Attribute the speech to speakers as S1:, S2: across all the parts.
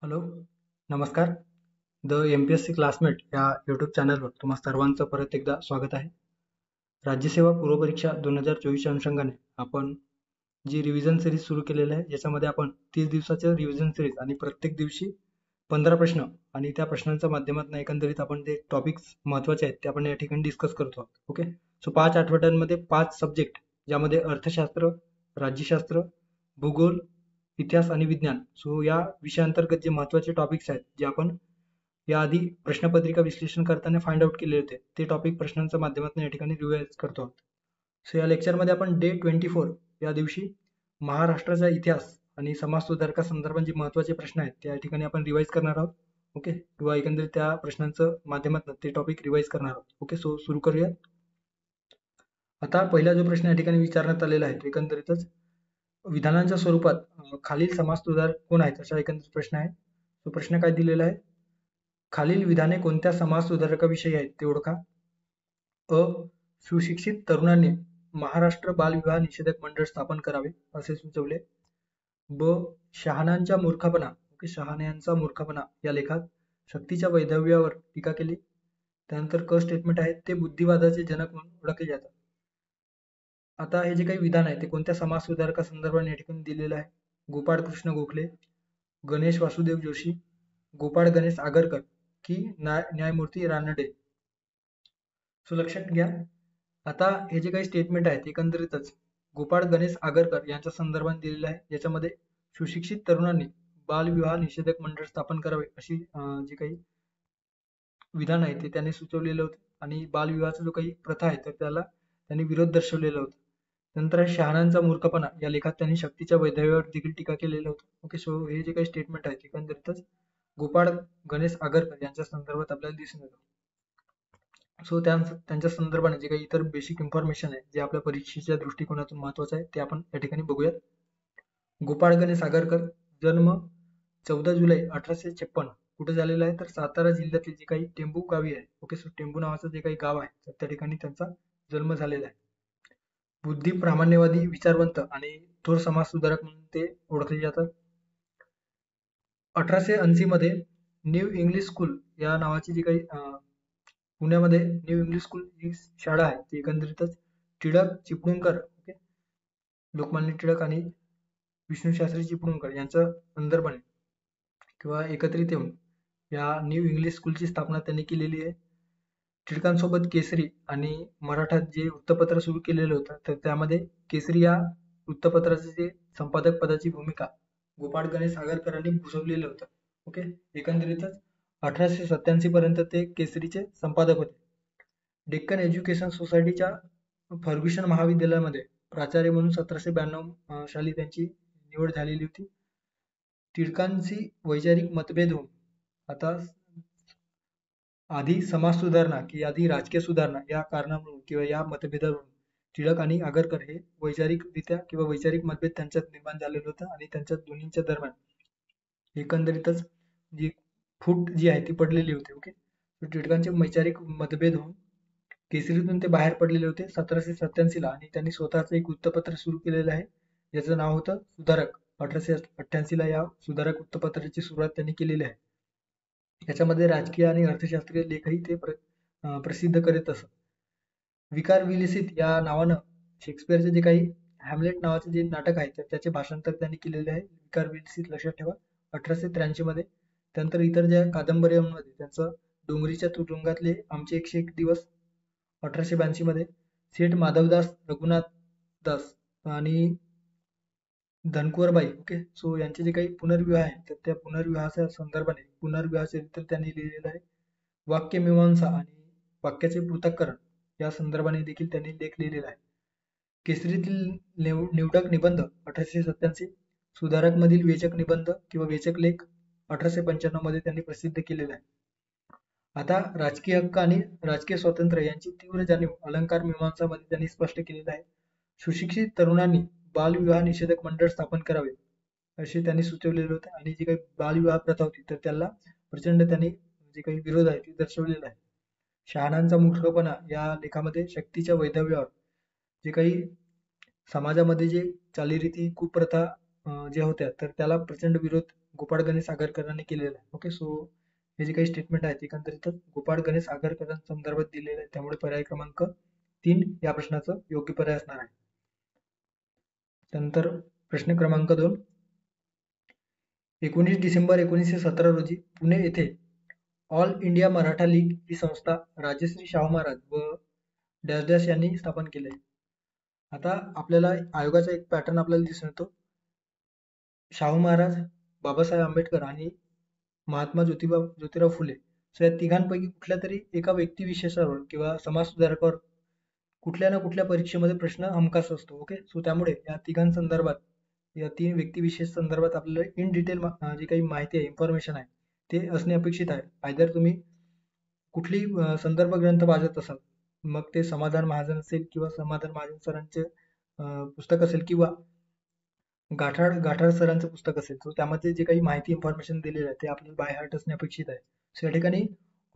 S1: Hello, नमस्कार. The MPSC classmate या YouTube चॅनलवर तुम्हा सर्वांचं परत एकदा स्वागत आहे. राज्यसेवा पूर्व परीक्षा 2024च्या अनुषंगाने आपण जी रिव्हिजन सिरीज सुरू केलेली आहे, याच्यामध्ये आपण 30 दिवसाच्या रिव्हिजन सिरीज आणि प्रत्येक दिवशी 15 प्रश्न आणि त्या प्रश्नांच्या माध्यमातून एकंदरीत आपण जे टॉपिक्स महत्त्वाचे आहेत ते आपण या ठिकाणी डिस्कस करतो आहोत. ओके, सो 5 आठवड्यांमध्ये 5 सब्जेक्ट, ज्यामध्ये अर्थशास्त्र, राज्यशास्त्र, भूगोल, इतिहास आणि विज्ञान, सो या विषयांतर्गत जे महत्त्वाचे टॉपिक्स आहेत जे आपण याआधी प्रश्नपत्रिका विश्लेषण करताना फाइंड आउट केले होते, ते टॉपिक प्रश्नांच्या माध्यमातून या ठिकाणी रिवाइज करतो आहोत. सो या लेक्चरमध्ये आपण डे 24 या दिवशी महाराष्ट्राचा इतिहास आणि समाज सुधारका संदर्भात जे महत्त्वाचे प्रश्न आहेत त्या ठिकाणी आपण रिवाइज करणार आहोत. ओके, किंवा एकंदरीत त्या प्रश्नांचं माध्यमातून ते टॉपिक रिवाइज करणार आहोत. ओके, सो सुरू करूया. आता पहिला जो प्रश्न या ठिकाणी विचारण्यात आलेला आहे तो एकंदरीतच विधानांच्या स्वरूपात खालील समाज सुधारक कोण आहेत असा एकंदरीत प्रश्न आहे. तो प्रश्न काय दिलेला आहे? खालील विधाने कोणत्या समाज सुधारकाविषयी आहेत ते ओळखा. अ. सुशिक्षित तरुणांनी महाराष्ट्र बालविवाह निषेधक मंडळ स्थापन करावे असे सुचवले. ब. शहाण्यांचा मूर्खपणा शहाण्यांचा मूर्खपणा या लेखात शक्तीच्या वैधव्यावर टीका केली. त्यानंतर क स्टेटमेंट आहे ते बुद्धिवादाचे जनक म्हणून ओळखले जातात. आता हे जे काही विधान आहे ते कोणत्या समाज सुधारका संदर्भात या ठिकाणी दिलेलं आहे? गोपाळ कृष्ण गोखले, गणेश वासुदेव जोशी, गोपाळ गणेश आगरकर की न्यायमूर्ती रानडे. सो लक्षात घ्या, आता हे जे काही स्टेटमेंट आहेत एकंदरीतच गोपाळ गणेश आगरकर यांच्या संदर्भात दिलेलं आहे. याच्यामध्ये सुशिक्षित तरुणांनी बालविवाह निषेधक मंडळ स्थापन करावे अशी जे काही विधान आहे ते त्यांनी सुचवलेलं होतं आणि बालविवाहाचा जो काही प्रथा आहे तर त्याला त्यांनी विरोध दर्शवलेला होता. नंतर शहाण्यांचा मूर्खपणा या लेखात त्यांनी शक्तीच्या वैधव्यावर देखील टीका केलेलं होतं. ओके, सो हे जे काही स्टेटमेंट आहे एकंदरीतच गोपाळ गणेश आगरकर यांच्या संदर्भात आपल्याला दिसून येतं. सो त्यांच्या संदर्भाने जे काही इतर बेसिक इन्फॉर्मेशन आहे जे आपल्या परीक्षेच्या दृष्टिकोनातून महत्वाचं आहे ते आपण या ठिकाणी बघूयात. गोपाळ गणेश आगरकर जन्म 14 जुलै 1856 कुठे झालेला आहे तर सातारा जिल्ह्यातील जे काही टेंबू गावी आहे. ओके, सो टेंबू नावाचं जे काही गाव आहे तर त्या ठिकाणी त्यांचा जन्म झालेला आहे. बुद्धी प्रामाण्यवादी, विचारवंत आणि थोर समाज सुधारक म्हणून ते ओळखले जातात. 1880 मध्ये न्यू इंग्लिश स्कूल या नावाची जी काही पुण्यामध्ये न्यू इंग्लिश स्कूल ही शाळा आहे ती एकंदरीतच टिळक चिपळूणकर, ओके, लोकमान्य टिळक आणि विष्णुशास्त्री चिपळूणकर यांच्या संदर्भाने किंवा एकत्रित येऊन या न्यू इंग्लिश स्कूलची स्थापना त्यांनी केलेली आहे. टिळकांसोबत केसरी आणि मराठात जे वृत्तपत्र सुरू केलेलं होतं तर त्यामध्ये केसरी या वृत्तपत्राचे जे संपादक पदाची भूमिका गोपाळ गणेश आगरकरांनी भूषवलेलं होतं. ओके, एकंदरीतच 1887 पर्यंत ते केसरीचे संपादक होते. डेक्कन एज्युकेशन सोसायटीच्या फर्ग्युसन महाविद्यालयामध्ये प्राचार्य म्हणून 1792 साली त्यांची निवड झालेली होती. टिळकांची वैचारिक मतभेद होऊन आता आधी समाज सुधारणा की आधी राजकीय सुधारणा या कारणावरून किंवा या मतभेदावरून टिळक आणि आगरकर हे वैचारिकरित्या किंवा वैचारिक मतभेद त्यांच्यात निर्माण झालेलं होतं आणि त्यांच्या दोन्हींच्या दरम्यान एकंदरीतच जी फूट जी आहे ती पडलेली होती. ओके, टिळकांचे वैचारिक मतभेद होऊन केसरीतून ते बाहेर पडलेले होते 1787 ला आणि त्यांनी स्वतःचं एक वृत्तपत्र सुरू केलेलं आहे ज्याचं नाव होतं सुधारक. 1888 ला या सुधारक वृत्तपत्राची सुरुवात त्यांनी केलेली आहे. याच्यामध्ये राजकीय आणि अर्थशास्त्रीय लेखही ते प्रसिद्ध करीत असत. विकार विलसित या नावानं शेक्सपियरचे जे काही हॅमलेट नावाचे जे नाटक आहे तर त्याचे भाषांतर त्यांनी केलेले आहे. विकार विलसित लक्षात ठेवा 1883 मध्ये. त्यानंतर इतर ज्या कादंबऱ्यांमध्ये त्यांचं डोंगरीच्या तुरुंगातले आमचे 101 दिवस 1882 मध्ये, सेठ माधवदास रघुनाथ दास आणि धनकुवरबाई, ओके, सो यांचे जे काही पुनर्विवाह आहे तर त्या पुनर्विवाहाच्या संदर्भाने पुनर्विवाह चरित्र त्यांनी लिहिलेलं आहे. वाक्यमीमांसा आणि वाक्याचे पृथक्करण या संदर्भाने देखील त्यांनी लेख लिहिलेला आहे. केसरीतील निवडक निबंध 1887, सुधारक मधील वेचक निबंध किंवा वेचक लेख 1895 मध्ये त्यांनी प्रसिद्ध केलेला आहे. आता राजकीय हक्क आणि राजकीय स्वातंत्र्य यांची तीव्र जाणीव अलंकार मीमांसा मध्ये त्यांनी स्पष्ट केलेलं आहे. सुशिक्षित तरुणांनी बालविवाह निषेधक मंडळ स्थापन करावे असे त्यांनी सुचवलेलं होतं आणि जी काही बालविवाह प्रथा होती तर त्याला प्रचंड त्यांनी जे काही विरोध आहे ते दर्शवलेला आहे. शहाण्यांचा मूर्खपणा या लेखामध्ये शक्तीच्या वैधव्यावर जे काही समाजामध्ये जे चालीरीती कुप्रथा ज्या होत्या तर त्याला प्रचंड विरोध गोपाळ गणेश आगरकरांनी केलेलं आहे. ओके, सो हे जे काही स्टेटमेंट आहेत एकंदरीतच गोपाळ गणेश आगरकरांसंदर्भात दिलेलं आहे, त्यामुळे पर्याय क्रमांक 3 या प्रश्नाचं योग्य पर्याय असणार आहे. त्यानंतर प्रश्न क्रमांक 2, 19 डिसेंबर 1917 रोजी पुणे येथे ऑल इंडिया मराठा लीग ही संस्था राजश्री शाहू महाराज व डॅश डॅश यांनी स्थापन केले. आता आपल्याला आयोगाचा एक पॅटर्न आपल्याला दिसून येतो. शाहू महाराज, बाबासाहेब आंबेडकर आणि महात्मा ज्योतिराव फुले, सो या तिघांपैकी कुठल्या तरी एका व्यक्तिविशेषावर किंवा समाजसुधारकावर कुठल्या ना कुठल्या परीक्षेमध्ये प्रश्न हमखास असतो. ओके, सो त्यामुळे या तिघांसंदर्भात, या 3 व्यक्तिविशेष संदर्भात आपल्याला इन डिटेल जी काही माहिती आहे, इन्फॉर्मेशन आहे, ते असणे अपेक्षित आहे. आयदर तुम्ही कुठली संदर्भ ग्रंथ वाचत असाल, मग ते समाधान महाजन असेल किंवा समाधान महाजन सरांचे पुस्तक असेल किंवा गाठाड सरांचं पुस्तक असेल, सो त्यामध्ये जे काही माहिती इन्फॉर्मेशन दिलेलं आहे ते आपल्याला बाय हार्ट असणे अपेक्षित आहे. सो या ठिकाणी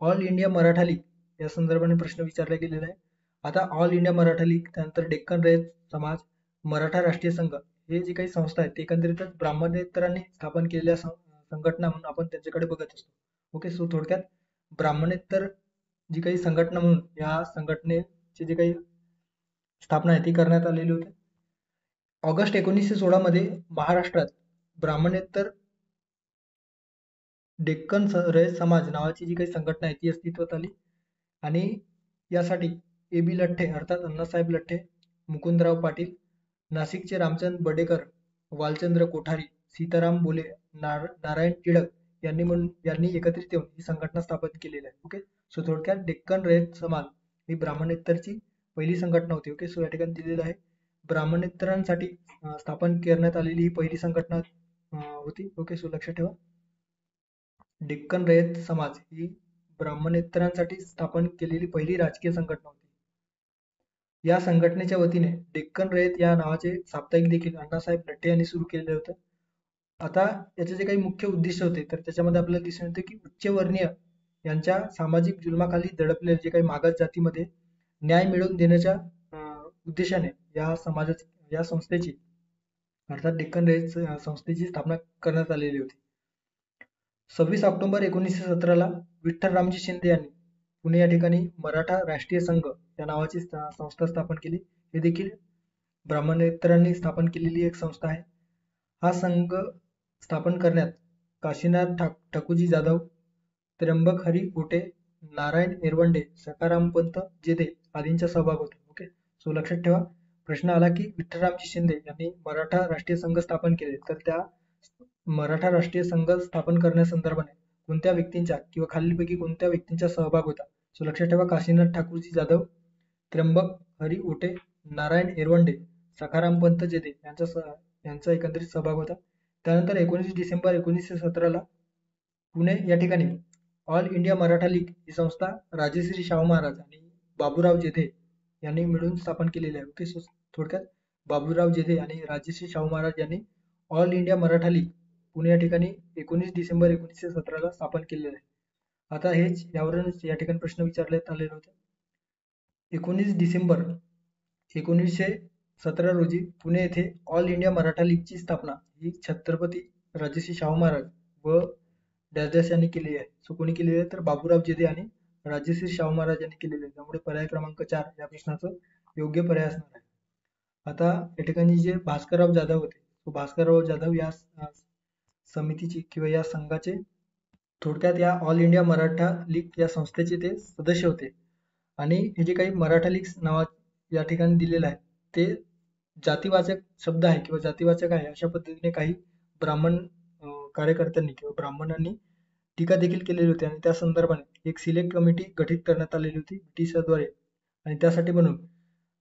S1: ऑल इंडिया मराठा लीग या संदर्भाने प्रश्न विचारला गेलेला आहे. आता ऑल इंडिया मराठा लीग, त्यानंतर डेक्कन रयत समाज, मराठा राष्ट्रीय संघ, हे जे काही संस्था आहेत ते एकंदरीतच ब्राह्मणेतरांनी स्थापन केलेल्या संघटना म्हणून आपण त्यांच्याकडे बघत असतो. ओके, सो थोडक्यात ब्राह्मणेतर जी काही संघटना म्हणून या संघटनेची जी काही स्थापना आहे ती करण्यात आलेली होती. ऑगस्ट 1916 मध्ये महाराष्ट्रात ब्राह्मणेतर डेक्कन रयत समाज नावाची जी काही संघटना आहे ती अस्तित्वात आली आणि यासाठी A.B. लठ्ठे अर्थात अण्णासाहेब लठ्ठे, मुकुंदराव पाटील, नाशिकचे रामचंद बडेकर, वालचंद्र कोठारी, सीताराम बोले, नारायण टिळक यांनी एकत्रित येऊन ही संघटना स्थापन केलेली आहे. ओके, सो थोडक्यात डेक्कन रयत समाज ही ब्राह्मणेतरची पहिली संघटना होती. ओके, सो या ठिकाणी दिलेलं आहे ब्राह्मणेतरांसाठी स्थापन करण्यात आलेली ही पहिली संघटना होती. ओके, सो लक्षात ठेवा, डेक्कन रयत समाज ही ब्राह्मणेतरांसाठी स्थापन केलेली पहिली राजकीय संघटना होती. या संघटनेच्या वतीने डेक्कन रयत या नावाचे साप्ताहिक देखील अण्णासाहेब लठ्ठे यांनी सुरू केलेले होते. आता याचे जे काही मुख्य उद्दिष्ट होते तर त्याच्यामध्ये आपल्याला दिसून येते की उच्चवर्णीय यांच्या सामाजिक जुलमाखाली दडपलेल्या जे काही मागास जातीमध्ये न्याय मिळवून देण्याच्या उद्देशाने या संस्थेची अर्थात डेक्कन रयत संस्थेची स्थापना करण्यात आलेली होती. 26 ऑक्टोबर 1917 विठ्ठलरामजी शिंदे यांनी पुणे या ठिकाणी मराठा राष्ट्रीय संघ या नावाची संस्था स्थापन केली. हे देखील ब्राह्मणेतरांनी स्थापन केलेली एक संस्था आहे. हा संघ स्थापन करण्यात काशीनाथ ठाकूजी जाधव, त्र्यंबक हरी गोटे, नारायण एरवंडे, सखाराम पंत जेधे आदींचा सहभाग होता. ओके, सो लक्षात ठेवा, प्रश्न आला की विठ्ठलरामजी शिंदे यांनी मराठा राष्ट्रीय संघ स्थापन केले, तर त्या मराठा राष्ट्रीय संघ स्थापन करण्यासंदर्भाने कोणत्या व्यक्तींचा किंवा खालीलपैकी कोणत्या व्यक्तींचा सहभाग होता. सो लक्षात ठेवा, काशीनाथ ठाकूरजी जाधव, त्र्यंबक हरी ओटे, नारायण एरवंडे, सखाराम पंत जेधे यांचा एकत्रित सहभाग होता. त्यानंतर 19 डिसेंबर 1917 पुणे या ठिकाणी ऑल इंडिया मराठा लीग ही संस्था राजश्री शाहू महाराज आणि बाबूराव जेधे यांनी मिळून स्थापन केलेली आहे. ओके, सो थोडक्यात बाबूराव जेधे आणि राजश्री शाहू महाराज यांनी all India Maratha league Pune या ठिकाणी 19 डिसेंबर 1917 स्थापन केलेलं आहे. आता हेच यावरूनच या ठिकाणी प्रश्न विचारण्यात आलेले होते. 19 डिसेंबर 1917 रोजी पुणे येथे ऑल इंडिया मराठा लीगची स्थापना ही छत्रपती राजश्री शाहू महाराज व डॅश डॅश यांनी केलेली आहे. सो कोणी केलेली आहे तर बाबूराव जेधे आणि राजश्री शाहू महाराज यांनी केलेली आहे. त्यामुळे पर्याय क्रमांक 4 या प्रश्नाचं योग्य पर्याय असणार आहे. आता या ठिकाणी जे भास्करराव जाधव होते, तो भास्करराव जाधव या समितीची किंवा या संघाचे थोडक्यात या ऑल इंडिया मराठा लीग या संस्थेचे ते सदस्य होते. आणि हे जे काही मराठा लीग नावा या ठिकाणी दिलेलं आहे ते जातीवाचक शब्द आहे किंवा जातीवाचक आहे अशा पद्धतीने काही ब्राह्मण कार्यकर्त्यांनी किंवा ब्राह्मणांनी टीका देखील केलेली होती आणि त्या संदर्भाने एक सिलेक्ट कमिटी गठीत करण्यात आलेली होती ब्रिटिशांद्वारे. आणि त्यासाठी म्हणून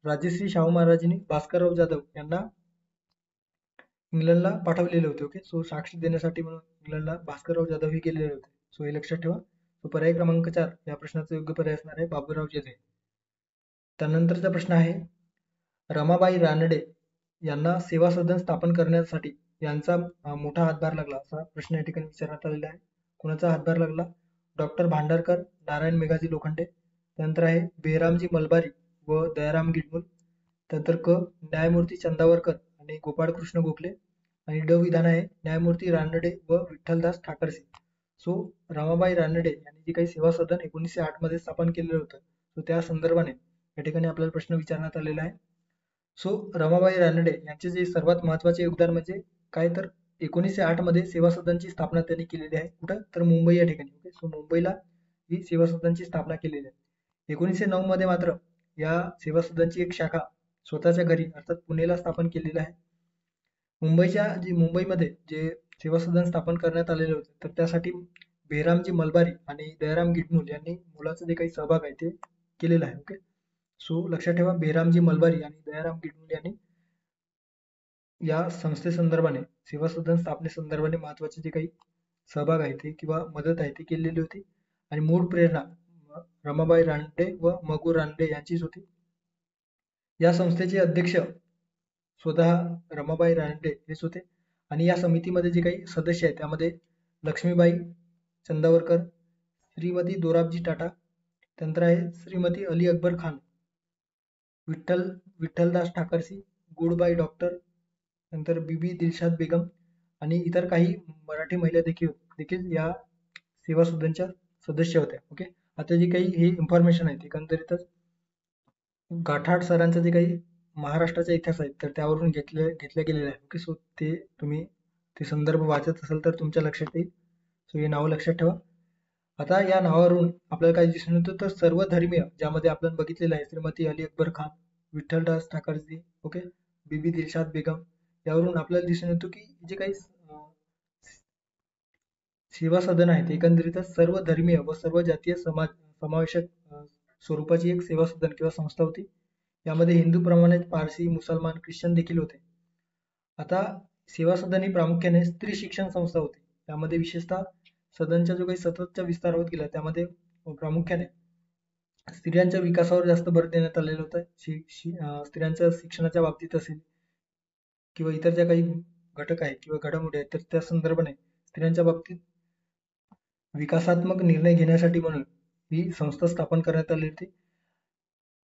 S1: राजश्री शाहू महाराजांनी भास्करराव जाधव यांना इंग्लंडला पाठवलेले होते. ओके, सो साक्ष देण्यासाठी म्हणून इंग्लंडला भास्करराव जाधव हे गेलेले होते. सो हे लक्षात ठेवा. सो पर्याय क्रमांक 4 या प्रश्नाचा योग्य पर्याय असणार आहे बाबूराव जेधे. त्यानंतरचा प्रश्न आहे, रमाबाई रानडे यांना सेवा सदन स्थापन करण्यासाठी यांचा मोठा हातभार लागला असा प्रश्न या ठिकाणी विचारण्यात आलेला आहे. कुणाचा हातभार लागला? डॉक्टर भांडारकर, नारायण मेघाजी लोखंडे, त्यानंतर आहे बेहरामजी मलबारी व दयाराम गिडमुल, त्यानंतर क न्यायमूर्ती चंदावरकर आणि गोपाळकृष्ण गोखले, आणि ड विधान आहे न्यायमूर्ती रानडे व विठ्ठलदास ठाकरसी. सो रमाबाई रानडे यांनी जे काही सेवा सदन 1908 मध्ये स्थापन केलेलं होतं, सो त्या संदर्भाने या ठिकाणी आपल्याला प्रश्न विचारण्यात आलेला आहे. सो रमाबाई रानडे यांचे जे सर्वात महत्वाचे योगदान म्हणजे काय, तर 1908 मध्ये सेवा सदनची स्थापना त्यांनी केलेली आहे. कुठं, तर मुंबई या ठिकाणी. ओके, सो मुंबईला ही सेवा सदनची स्थापना केलेली आहे. 1909 मध्ये मात्र या सेवा सदनची एक शाखा स्वतःच्या घरी अर्थात पुणेला स्थापन केलेली आहे. मुंबईमध्ये जे सेवा सदन स्थापन करण्यात आलेले होते, तर त्यासाठी बेहरामजी मलबारी आणि दयाराम गिडमुल यांनी मुलाचा जे काही सहभाग आहे ते केलेला आहे. ओके, सो लक्षात ठेवा, बेहरामजी मलबारी आणि दयाराम गिडमुल यांनी या संस्थेसंदर्भाने सेवा सदन स्थापनेसंदर्भाने महत्वाचे जे काही सहभाग आहे ते किंवा मदत आहे ती केलेली होती. आणि मूळ प्रेरणा रमाबाई रानडे व मगू रानडे यांचीच होती. या संस्थेचे अध्यक्ष स्वतः रमाबाई रानडे हेच होते. आणि या समितीमध्ये जे काही सदस्य आहेत त्यामध्ये लक्ष्मीबाई चंदावरकर, श्रीमती दोराबजी टाटा, त्यानंतर आहे श्रीमती अली अकबर खान, विठ्ठलदास ठाकरसी, गुडबाई डॉक्टर, नंतर बीबी दिलशाद बेगम आणि इतर काही मराठी महिला देखील या सेवा सदनच्या सदस्य होत्या. ओके, आता जी काही ही इन्फॉर्मेशन आहे एकंदरीतच गाठाड सरांचं जे काही महाराष्ट्राचा इतिहास आहे तर त्यावरून घेतल्या गेलेलं आहे. ओके, सो ते तुम्ही ते संदर्भ वाचत असाल तर तुमच्या लक्षात येईल. सो हे नाव लक्षात ठेवा. आता या नावावरून आपल्याला काय दिसून येतं, तर सर्व धर्मीय ज्यामध्ये आपण बघितलेलं आहे श्रीमती अली अकबर खान, विठ्ठलदास ठाकरसी, ओके, बीबी दिलशाद बेगम, यावरून आपल्याला दिसून येतो की जे काही सेवा सदन आहेत एकंदरीतच सर्व धर्मीय व सर्व जातीय समावेशक स्वरूपाची एक सेवा सदन किंवा संस्था होती. यामध्ये हिंदू प्रमाणेच पारसी, मुसलमान, ख्रिश्चन देखील होते. आता सेवा सदन ही प्रामुख्याने स्त्री शिक्षण संस्था होती. त्यामध्ये विशेषतः सदनचा जो काही सततचा विस्तार होत गेला त्यामध्ये प्रामुख्याने स्त्रियांच्या विकासावर जास्त भर देण्यात आलेला होता. स्त्रियांच्या शिक्षणाच्या बाबतीत असेल किंवा इतर ज्या काही घटक आहेत किंवा घडामोडी आहेत तर त्या संदर्भाने स्त्रियांच्या बाबतीत विकासात्मक निर्णय घेण्यासाठी म्हणून ही संस्था स्थापन करण्यात आली होती.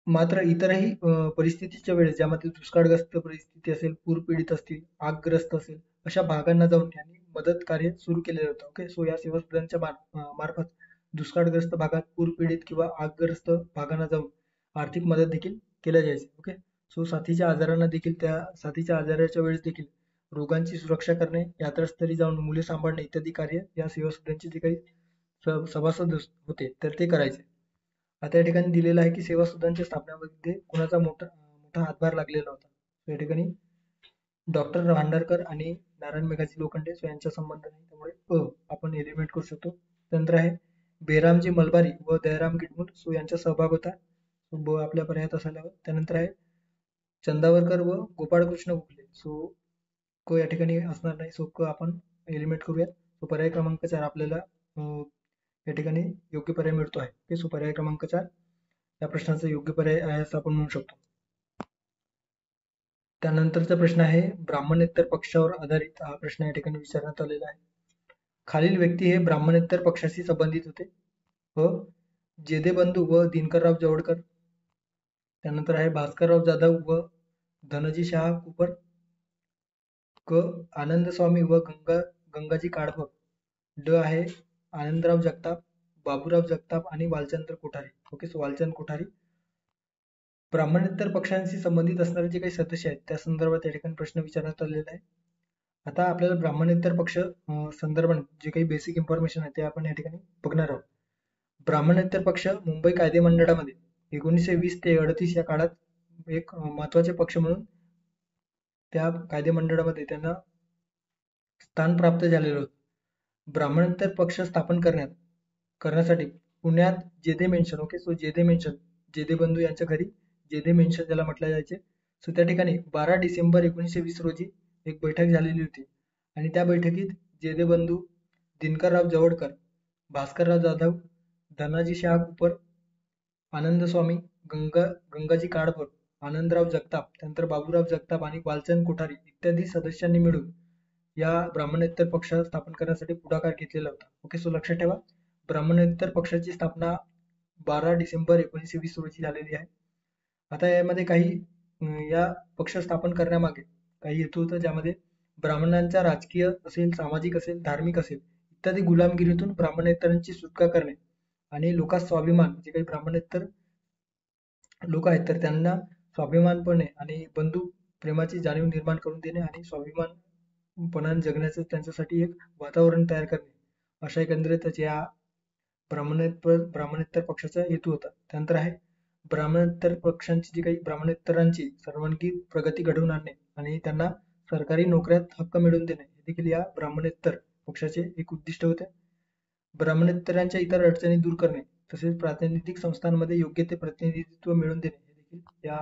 S1: मात्र इतरही परिस्थितीच्या वेळेस ज्यामध्ये दुष्काळग्रस्त परिस्थिती असेल, पूरपीडित असतील, आगग्रस्त असेल अशा भागांना जाऊन त्यांनी मदत कार्य सुरू केलेलं होतं. ओके, सो या सेवा सदनच्या मार्फत दुष्काळग्रस्त भागात, पूरपीडित किंवा आगग्रस्त भागांना जाऊन आर्थिक मदत देखील केल्या जायची. ओके, सो साथीच्या आजारांना देखील त्या साथीच्या आजाराच्या वेळेस देखील रोगांची सुरक्षा करणे, यात्रास्थळी जाऊन मुले सांभाळणे इत्यादी कार्य या सेवा सदनचे जे काही सभासद होते तर ते करायचे. आता या ठिकाणी दिलेलं आहे की सेवा सदनच्या स्थापनेमध्ये कुणाचा मोठा हातभार लागलेला होता. या ठिकाणी डॉक्टर भांडारकर आणि नारायण मेघाजी लोखंडे यांचा संबंध नाही, त्यामुळे आपण एलिमिनेट करू शकतो. त्यानंतर आहे बेहरामजी मलबारी व दयाराम गिडमुल, सो यांचा सहभाग होता. ब आपल्या पर्यायात असायला हवं. त्यानंतर आहे चंदावरकर व गोपाळकृष्ण गोखले, सो क या ठिकाणी असणार नाही, सो क आपण एलिमिनेट करूयात. सो पर्याय क्रमांक 4 आपल्याला या ठिकाणी योग्य पर्याय मिळतो आहे. ओके, सो पर्याय क्रमांक 4 या प्रश्नाचा योग्य पर्याय आहे असं आपण म्हणू शकतो. त्यानंतरचा प्रश्न आहे ब्राह्मणेतर पक्षावर आधारित हा प्रश्न या ठिकाणी विचारण्यात आलेला आहे. खालील व्यक्ती हे ब्राह्मणेतर पक्षाशी संबंधित होते. जेदे बंधू व दिनकरराव जवळकर, त्यानंतर आहे भास्करराव जाधव व धनजी शाह कुपर, क आनंद स्वामी व गंगाजी काळभोर, ड आहे आनंदराव जगताप, बाबूराव जगताप आणि वालचंद्र कोठारी. Okay, so Walchand Kothari. ब्राह्मणेतर पक्षांशी संबंधित असणारे जे काही सदस्य आहेत त्या संदर्भात या ठिकाणी प्रश्न विचारण्यात आलेला आहे. आता आपल्याला ब्राह्मणेतर पक्ष संदर्भात जे काही बेसिक इन्फॉर्मेशन आहे ते आपण या ठिकाणी बघणार आहोत. ब्राह्मणेतर पक्ष मुंबई कायदे मंडळामध्ये 1920 ते 38 या काळात एक महत्वाचे पक्ष म्हणून त्या कायदे मंडळामध्ये त्यांना स्थान प्राप्त झालेलं होतं. ब्राह्मणेतर पक्ष स्थापन करण्यासाठी पुण्यात Jedhe mention, okay, so Jedhe mention, Jedhe बंधू यांच्या घरी जेधे मेन्शन ज्याला म्हटलं जायचे, सो त्या ठिकाणी 12 डिसेंबर 1920 रोजी एक बैठक झालेली होती. आणि त्या बैठकीत जेधे बंधू, दिनकरराव जवळकर, भास्करराव जाधव, धनाजी शाह कुपर, आनंद स्वामी, गंगाजी काळभोर, आनंदराव जगताप, त्यानंतर बाबूराव जगताप आणि वालचंद कोठारी इत्यादी सदस्यांनी मिळून या ब्राह्मणेतर पक्ष स्थापन करण्यासाठी पुढाकार घेतलेला होता. ओके, सो लक्षात ठेवा, ब्राह्मणेतर पक्षाची स्थापना 12 डिसेंबर 1920 रोजी झालेली आहे. आता यामध्ये काही या पक्ष स्थापन करण्यामागे काही हेतू होता, ज्यामध्ये ब्राह्मणांच्या राजकीय असेल, सामाजिक असेल, धार्मिक असेल इत्यादी गुलामगिरीतून ब्राह्मणेतरांची सुटका करणे आणि लोकांस स्वाभिमान, जे काही ब्राह्मणेतर लोक आहेत तर त्यांना स्वाभिमानपणे आणि बंधू प्रेमाची जाणीव निर्माण करून देणे आणि स्वाभिमानपणाने जगण्याचं त्यांच्यासाठी एक वातावरण तयार करणे, अशा एकंदरीतच या ब्राह्मणेतर पक्षाचा हेतू होता. त्यानंतर आहे ब्राह्मणेतर पक्षांची जी काही ब्राह्मणेतरांची सर्वांगीण प्रगती घडवून आणणे आणि त्यांना सरकारी नोकऱ्यात हक्क मिळवून देणे हे देखील या ब्राह्मणेतर पक्षाचे एक उद्दिष्ट होते. ब्राह्मणेतरांच्या इतर अडचणी दूर करणे तसेच प्रातिनिधिक संस्थांमध्ये योग्य ते प्रतिनिधित्व मिळवून देणे हे देखील या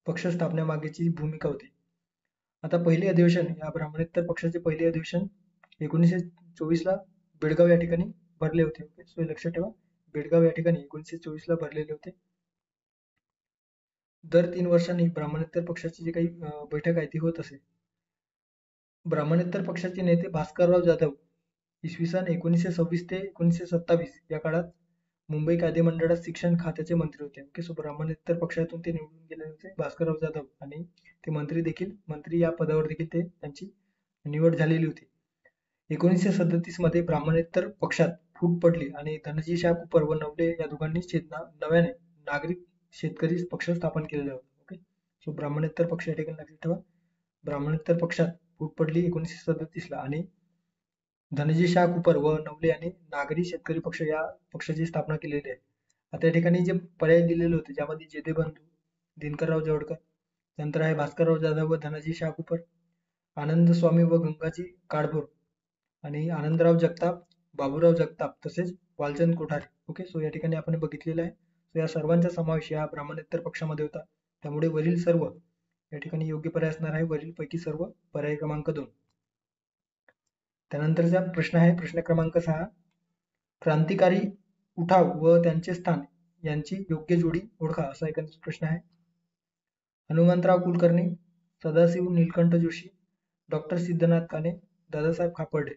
S1: पक्ष स्थापनेमागेची भूमिका होती. आता पहिले अधिवेशन, या ब्राह्मणेतर पक्षाचे पहिले अधिवेशन 1924 ला बेळगाव या ठिकाणी भरले होते. सो लक्षात ठेवा, बेळगाव या ठिकाणी 1924 ला भरलेले होते. दर 3 वर्षांनी ब्राह्मणेतर पक्षाची जी काही बैठक आहे ती होत असे. ब्राह्मणेतर पक्षाचे नेते भास्करराव जाधव इसवी सन 1926 ते 1927 या काळात मुंबई कायदे मंडळात शिक्षण खात्याचे मंत्री होते. ओके, सो ब्राह्मणेतर पक्षातून ते निवडून गेले होते भास्करराव जाधव आणि ते मंत्री या पदावर देखील त्यांची निवड झालेली होती. 1937 मध्ये ब्राह्मणेतर पक्षात फूट पडली आणि धनजी शाह कुपर व नवले या दोघांनी नव्याने नागरिक शेतकरी पक्ष स्थापन केलेला होता. ओके, सो ब्राह्मणेतर पक्ष या ठिकाणी लक्षात ठेवा. ब्राह्मणेतर पक्षात फूट पडली 1937 ला आणि धनजी शाह कुपर व नवले यांनी नागरी शेतकरी पक्ष या पक्षाची स्थापना केलेली आहे. आता या ठिकाणी जे पर्याय दिलेले होते ज्यामध्ये जेधे बंधू, दिनकरराव जवळकर, नंतर आहे भास्करराव जाधव व धनाजी शाह कुपर, आनंद स्वामी व गंगाजी काळभोर आणि आनंदराव जगताप, बाबूराव जगताप तसेच वालचंद कोठारे. ओके, सो या ठिकाणी आपण बघितलेलं आहे. सो या सर्वांचा समावेश या ब्राह्मणेतर पक्षामध्ये होता. त्यामुळे वरील सर्व या ठिकाणी योग्य पर्याय असणार आहे, वरील पैकी सर्व पर्याय क्रमांक 2. त्यानंतरचा प्रश्न आहे प्रश्न क्रमांक 6. क्रांतिकारी उठाव व त्यांचे स्थान यांची योग्य जोडी ओळखा, असा एक प्रश्न आहे. हनुमंतराव कुलकर्णी, सदाशिव नीलकंठ जोशी, डॉक्टर सिद्धनाथ काणे, दादासाहेब खापर्डे.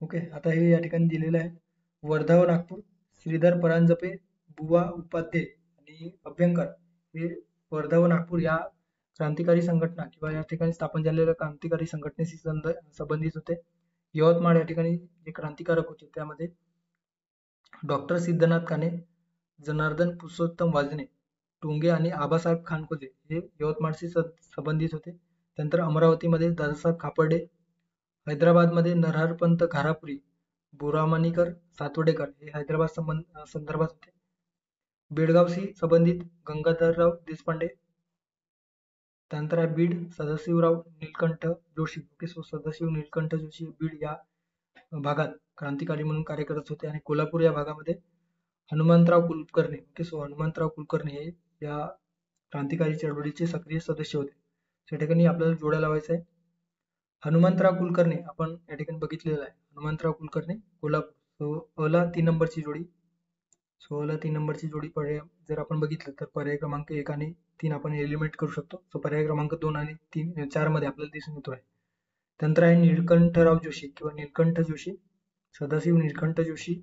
S1: ओके, आता हे या ठिकाणी दिलेलं आहे. वर्धा व नागपूर, श्रीधर परांजपे, बुवा उपाध्ये आणि अभ्यंकर हे वर्धा व नागपूर या क्रांतिकारी संघटना किंवा या ठिकाणी स्थापन झालेल्या क्रांतिकारी संघटनेशी संबंधित होते. यवतमाळ या ठिकाणी जे क्रांतिकारक होते त्यामध्ये डॉक्टर सिद्धनाथ काणे, जनार्दन पुरुषोत्तम वाजने, टोंगे आणि आबासाहेब खानकोजे हे यवतमाळशी संबंधित होते. त्यानंतर अमरावतीमध्ये दादासाहेब खापर्डे, हैदराबादमध्ये नरहरपंत घारापुरी, बोरामणीकर सातवडेकर हे हैदराबाद संदर्भात होते. बेळगावशी संबंधित गंगाधरराव देशपांडे, त्यानंतर आहे बीड, सदाशिवराव नीलकंठ जोशी. ओके, सो सदाशिव नीलकंठ जोशी बीड या भागात क्रांतिकारी म्हणून कार्य करत होते आणि कोल्हापूर या भागामध्ये हनुमंतराव कुलकर्णी. ओके, सो हनुमंतराव कुलकर्णी हे या क्रांतिकारी चळवळीचे सक्रिय सदस्य होते. त्या ठिकाणी आपल्याला जोड्या लावायचं आहे. हनुमंतराव कुलकर्णी आपण या ठिकाणी बघितलेलं आहे. हनुमंतराव कुलकर्णी कोल्हापूर. सो अला 3 नंबरची जोडी. सो अला 3 नंबरची जोडी पर्याय जर आपण बघितलं तर पर्याय क्रमांक 1 आणि 3 आपण एलिमिनेट करू शकतो. सो पर्याय क्रमांक 2 आणि 4 मध्ये आपल्याला दिसून येतो आहे. त्यानंतर आहे नीलकंठराव जोशी किंवा नीलकंठ जोशी, सदाशिव नीलकंठ जोशी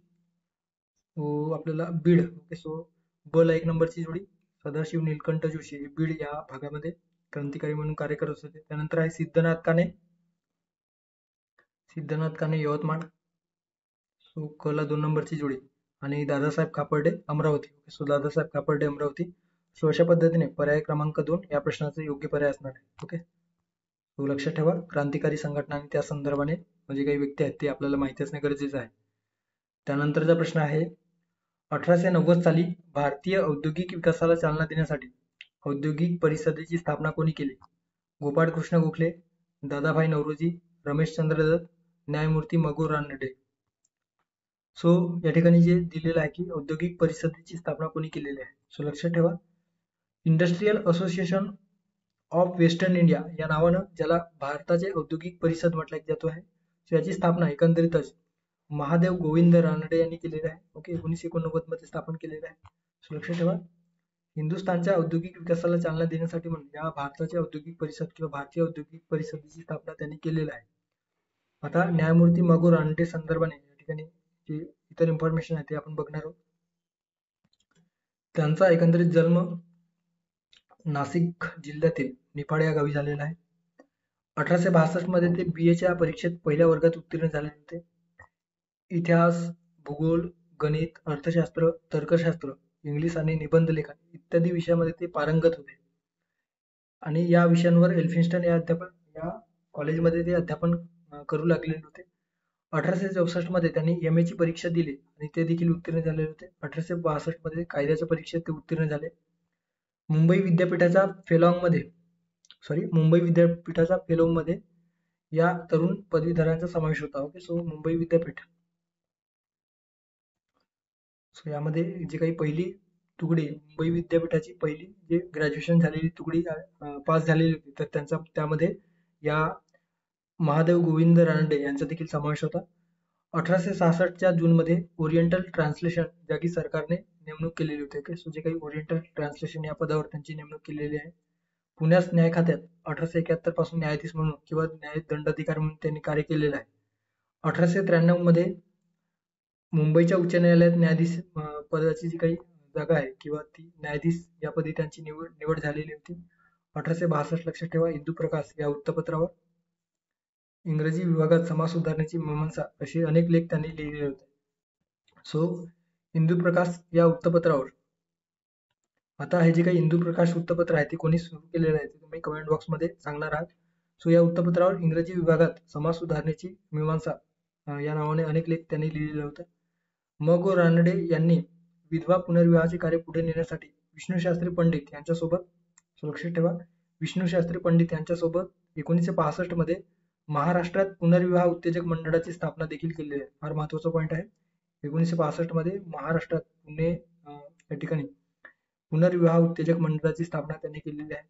S1: आपल्याला बीड. ओके, सो ब ला 1 नंबरची जोडी सदाशिव नीलकंठ जोशी हे बीड या भागामध्ये क्रांतिकारी म्हणून कार्य करत होते. त्यानंतर आहे सिद्धनाथ काणे, यवतमाळ. सो क ला 2 नंबरची जोडी आणि दादासाहेब खापर्डे अमरावती. सो दादासाहेब खापर्डे अमरावती. सो अशा पद्धतीने पर्याय क्रमांक 2 या प्रश्नाचे योग्य पर्याय असणार आहे. ओके, सो लक्षात ठेवा, क्रांतिकारी संघटना आणि त्या संदर्भाने म्हणजे काही व्यक्ती आहेत ते आपल्याला माहिती असणे गरजेचं आहे. त्यानंतरचा प्रश्न आहे 1890 साली भारतीय औद्योगिक विकासाला चालना देण्यासाठी औद्योगिक परिषदेची स्थापना कोणी केली? गोपाळ कृष्ण गोखले, दादाभाई नौरोजी, रमेशचंद्र दत्त, न्यायमूर्ती मगो रानडे. सो या ठिकाणी जे दिलेलं आहे की औद्योगिक परिषदेची स्थापना कोणी केलेली आहे. सो लक्षात ठेवा, industrial association of western India या नावानं ज्याला भारताचे औद्योगिक परिषद म्हटलं जातो आहे. सो याची स्थापना एकंदरीतच महादेव गोविंद रानडे यांनी केलेली आहे. ओके, 1989 मध्ये स्थापन केलेलं आहे. सो लक्षात ठेवा, हिंदुस्थानच्या औद्योगिक विकासाला चालना देण्यासाठी म्हणून या भारताच्या औद्योगिक परिषद किंवा भारतीय औद्योगिक परिषदेची स्थापना त्यांनी केलेली आहे. आता न्यायमूर्ती मगो रानडे संदर्भाने या ठिकाणी जे इतर इन्फॉर्मेशन आहे ते आपण बघणार आहोत. त्यांचा एकंदरीत जन्म नाशिक जिल्ह्यातील निफाड या गावी झालेला आहे. 1862 मध्ये ते BAच्या परीक्षेत पहिल्या वर्गात उत्तीर्ण झाले होते. इतिहास, भूगोल, गणित, अर्थशास्त्र, तर्कशास्त्र, इंग्लिश आणि निबंध लेखन इत्यादी विषयामध्ये ते पारंगत होते. आणि या विषयांवर एल्फिन्स्टन या कॉलेजमध्ये ते अध्यापन करू लागलेले होते. 1864 मध्ये त्यांनी MA ची परीक्षा दिली आणि ते देखील उत्तीर्ण झालेले होते. 1862 मध्ये कायद्याच्या परीक्षेत ते उत्तीर्ण झाले. मुंबई विद्यापीठाच्या फेलोमध्ये या तरुण पदवीधरांचा समावेश होता. ओके, सो मुंबई विद्यापीठ, सो यामध्ये जी काही पहिली तुकडी, मुंबई विद्यापीठाची पहिली जे ग्रॅज्युएशन झालेली तुकडी पास झालेली होती, तर त्यामध्ये या महादेव गोविंद रानडे यांचा देखील समावेश होता. 1866च्या जूनमध्ये ओरिएंटल ट्रान्सलेशन जागी सरकारने नेमणूक केलेली होती. ओके, सो जे काही ओरिएंटल ट्रान्सलेशन या पदावर त्यांची नेमणूक केलेली आहे. पुण्यास न्याय खात्यात 1871 पासून न्यायाधीश म्हणून किंवा न्याय दंडाधिकारी म्हणून त्यांनी कार्य केलेलं आहे. 1893 मध्ये मुंबईच्या उच्च न्यायालयात न्यायाधीश पदाची जी काही जागा आहे किंवा ती न्यायाधीश या पदी त्यांची निवड झालेली होती. 1862 लक्षात ठेवा. इंदू प्रकाश या वृत्तपत्रावर इंग्रजी विभागात समाज सुधारणेची मीमांसा असे अनेक लेख त्यांनी लिहिलेले होते. सो इंदू प्रकाश या वृत्तपत्रावर, आता हे जे काही इंदू प्रकाश वृत्तपत्र आहे ते कोणी सुरू केलेलं आहे ते तुम्ही कमेंट बॉक्समध्ये सांगणार आहात. सो या वृत्तपत्रावर इंग्रजी विभागात समाज सुधारणेची मीमांसा या नावाने अनेक लेख त्यांनी लिहिलेले होते. म. गो. रानडे यांनी विधवा पुनर्विवाहाचे कार्य पुढे नेण्यासाठी विष्णूशास्त्री पंडित यांच्यासोबत, लक्षात ठेवा, विष्णूशास्त्री पंडित यांच्यासोबत 1965 मध्ये महाराष्ट्रात पुनर्विवाह उत्तेजक मंडळाची स्थापना देखील केली आहे. फार महत्वाचा पॉईंट आहे. 1965 मध्ये महाराष्ट्रात पुणे या ठिकाणी पुनर्विवाह उत्तेजक मंडळाची स्थापना त्यांनी केलेली आहे.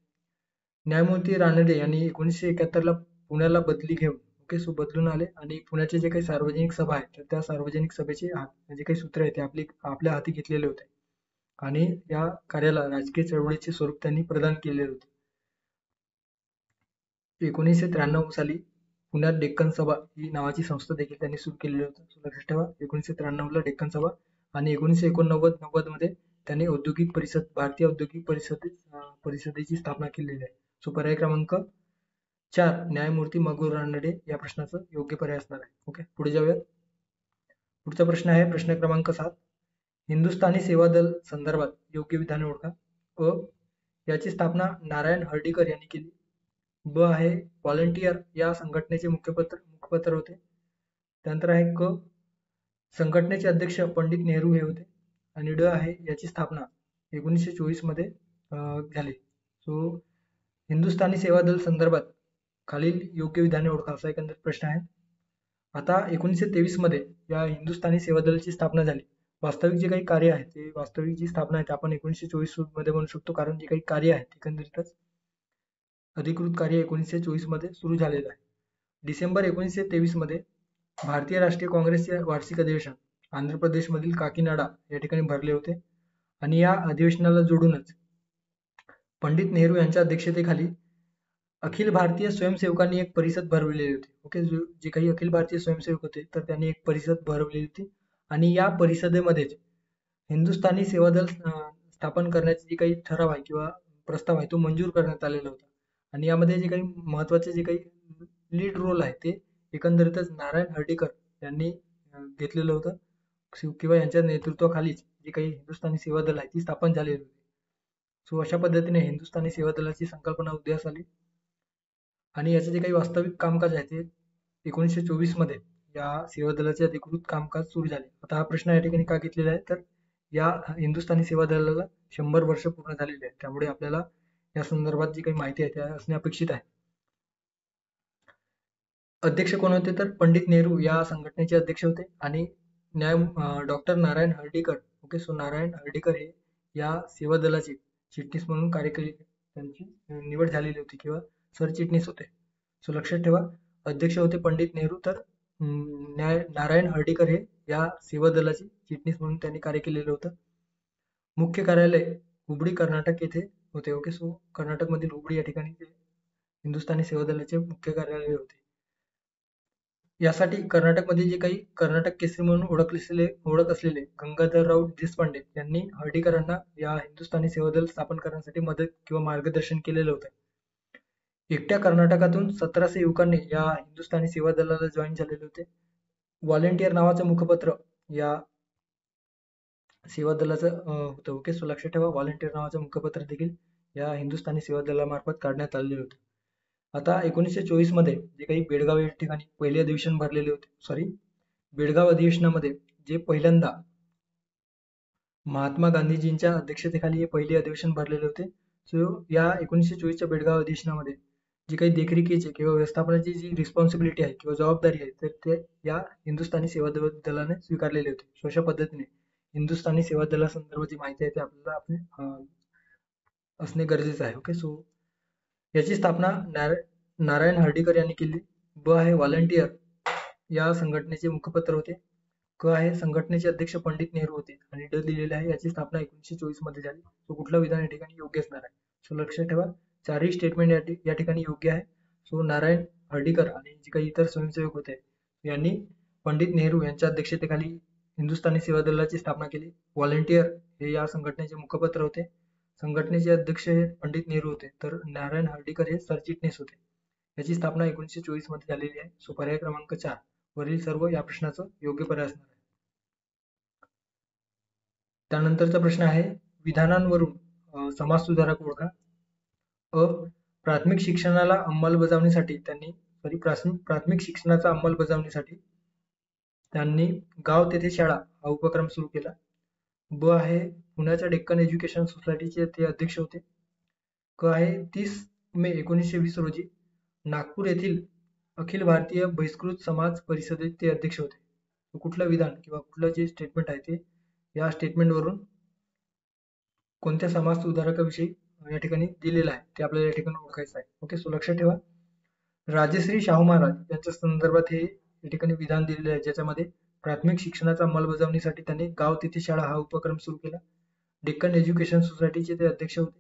S1: न्यायमूर्ती रानडे यांनी 1971 ला पुण्याला बदली घेऊन, ओके, सो बदलून आले आणि पुण्याचे जे काही सार्वजनिक सभा आहे तर त्या सार्वजनिक सभेचे जे काही सूत्र आहे ते आपल्या हाती घेतलेले होते आणि या कार्याला राजकीय चळवळीचे स्वरूप त्यांनी प्रदान केलेले होते. 1993 साली पुण्यात डेक्कन सभा ही नावाची संस्था देखील त्यांनी सुरू केलेली होती. लक्षात ठेवा, 1993 ला डेक्कन सभा आणि 1989 मध्ये त्यांनी औद्योगिक परिषद, भारतीय औद्योगिक परिषदेची स्थापना केलेली आहे. सो पर्याय क्रमांक 4 न्यायमूर्ती म. गो. रानडे या प्रश्नाचं योग्य पर्याय असणार आहे. ओके, पुढे जाऊयात. पुढचा प्रश्न आहे प्रश्न क्रमांक 7. हिंदुस्थानी सेवा दल संदर्भात योग्य विधाने ओळखा. अ. याची स्थापना नारायण हर्डीकर यांनी केली. ब आहे व्हॉलंटियर या संघटनेचे मुखपत्र होते. त्यानंतर आहे क. संघटनेचे अध्यक्ष पंडित नेहरू हे होते. आणि ड आहे याची स्थापना 1924 मध्ये झाली. सो हिंदुस्थानी सेवा दल संदर्भात खालील योग्य विधाने ओळखा असा एकंदरीत प्रश्न आहे. आता 1923 मध्ये या हिंदुस्थानी सेवा दलाची स्थापना झाली. वास्तविक जे काही कार्य आहे ते, वास्तविक जी स्थापना आहे ते आपण 1924 मध्ये म्हणू शकतो, कारण जे काही कार्य आहे एकंदरीतच अधिकृत कार्य 1924 मध्ये सुरू झालेलं आहे. डिसेंबर 1923 मध्ये भारतीय राष्ट्रीय काँग्रेसचे वार्षिक अधिवेशन आंध्र प्रदेशमधील काकीनाडा या ठिकाणी भरले होते आणि या अधिवेशनाला जोडूनच पंडित नेहरू यांच्या अध्यक्षतेखाली अखिल भारतीय स्वयंसेवकांनी एक परिषद भरवलेली होती. ओके, जे काही अखिल भारतीय स्वयंसेवक होते तर त्यांनी एक परिषद भरवलेली होती आणि या परिषदेमध्येच हिंदुस्थानी सेवा दल स्थापन करण्याचे जे काही ठराव आहे किंवा प्रस्ताव आहे तो मंजूर करण्यात आलेला होता. आणि यामध्ये जे काही महत्वाचे जे काही लीड रोल आहे ते एकंदरीतच नारायण हर्डीकर यांनी घेतलेलं होतं किंवा यांच्या नेतृत्वाखालीच जी काही हिंदुस्थानी सेवा दल आहे ती स्थापन झालेली होती. सो अशा पद्धतीने हिंदुस्थानी सेवा दलाची संकल्पना उदयास आली आणि याचे जे काही वास्तविक कामकाज आहे ते 1924 मध्ये या सेवा दलाचे अधिकृत कामकाज सुरू झाले. आता हा प्रश्न या ठिकाणी का घेतलेला आहे तर या हिंदुस्थानी सेवा दलाला 100 वर्ष पूर्ण झालेली आहे, त्यामुळे आपल्याला या संदर्भात जी काही माहिती आहे त्या असणे अपेक्षित आहे. अध्यक्ष कोण होते तर पंडित नेहरू या संघटनेचे अध्यक्ष होते आणि doctor Narayan Hardikar, okay, so Narayan Hardikar हे या सेवा दलाचे चिटणीस म्हणून कार्य केले, त्यांची निवड झालेली होती किंवा सरचिटणीस होते. सो लक्षात ठेवा, अध्यक्ष होते पंडित नेहरू तर नारायण हर्डीकर हे या सेवा दलाचे चिटणीस म्हणून त्यांनी कार्य केलेलं होतं. मुख्य कार्यालय हुबळी कर्नाटक येथे होते. ओके, सो कर्नाटक मधील हुबळी या ठिकाणी हिंदुस्थानी सेवा दलाचे मुख्य कार्यालय होते. यासाठी कर्नाटकमध्ये जे काही कर्नाटक केसरी म्हणून ओळख असलेले गंगाधरराव देशपांडे यांनी हर्डीकरांना या हिंदुस्थानी सेवा दल स्थापन करण्यासाठी मदत किंवा मार्गदर्शन केलेलं होतं. एकट्या कर्नाटकातून 1700 युवकांनी या हिंदुस्थानी सेवा दलाला जॉईन झालेले होते. व्हॉलेंटियर नावाचं मुखपत्र या सेवा दलाचं होतं. ओके, सो लक्षात ठेवा, व्हॉलेंटियर नावाचं मुखपत्र देखील या हिंदुस्थानी सेवा दलामार्फत काढण्यात आलेले होते. आता 1924 मध्ये जे काही बेळगाव या ठिकाणी पहिले अधिवेशन भरलेले होते, बेळगाव अधिवेशनामध्ये जे पहिल्यांदा महात्मा गांधीजींच्या अध्यक्षतेखाली हे पहिले अधिवेशन भरलेले होते. सो या 1924च्या बेळगाव अधिवेशनामध्ये जी काही देखरेखीची किंवा व्यवस्थापनाची जी रिस्पॉन्सिबिलिटी आहे किंवा जबाबदारी आहे, तर ते या हिंदुस्थानी सेवा दलाने स्वीकारलेली होती. सो अशा पद्धतीने हिंदुस्थानी सेवा दलासंदर्भात जी माहिती आहे ते आपल्याला असणे गरजेचं आहे. ओके, सो याची स्थापना नारायण हर्डीकर यांनी केली. ब आहे व्हॉलंटियर या संघटनेचे मुखपत्र होते. क आहे संघटनेचे अध्यक्ष पंडित नेहरू होते आणि ड दिलेले आहे याची स्थापना 1924 मध्ये झाली. सो कुठलं विधान या ठिकाणी योग्य असणार आहे? सो लक्षात ठेवा, चारही स्टेटमेंट या ठिकाणी योग्य आहे. सो नारायण हर्डीकर आणि जे काही इतर स्वयंसेवक होते यांनी पंडित नेहरू यांच्या अध्यक्षतेखाली हिंदुस्थानी सेवा दलाची स्थापना केली. व्हॉलंटियर हे या संघटनेचे मुखपत्र होते. संघटनेचे अध्यक्ष हे पंडित नेहरू होते, तर नारायण हर्डीकर हे सरचिटणीस होते. याची स्थापना 1924 मध्ये झालेली आहे. सो पर्याय क्रमांक 4 वरील सर्व या प्रश्नाचं योग्य पर्याय असणार आहे. त्यानंतरचा प्रश्न आहे, विधानांवरून समाजसुधारक ओळखा. अ प्राथमिक शिक्षणाला अंमलबजावणीसाठी प्राथमिक शिक्षणाचा अंमलबजावणीसाठी त्यांनी गाव तेथे शाळा हा उपक्रम सुरू केला. ब आहे पुण्याच्या डेक्कन एज्युकेशन सोसायटीचे ते अध्यक्ष होते. क आहे 30 मे 1920 रोजी नागपूर येथील अखिल भारतीय बहिष्कृत समाज परिषदेत ते अध्यक्ष होते. कुठलं विधान किंवा कुठलं जे स्टेटमेंट आहे ते या स्टेटमेंटवरून कोणत्या समाज सुधारकाविषयी या ठिकाणी दिलेलं आहे ते आपल्याला या ठिकाणी ओळखायचं आहे. ओके, सो लक्षात ठेवा, राजश्री शाहू महाराज यांच्या संदर्भात हे या ठिकाणी विधान दिलेले आहे, ज्याच्यामध्ये प्राथमिक शिक्षणाच्या अंमलबजावणीसाठी त्यांनी गाव तिथे शाळा हा उपक्रम सुरू केला. डेक्कन एज्युकेशन सोसायटीचे ते अध्यक्ष होते.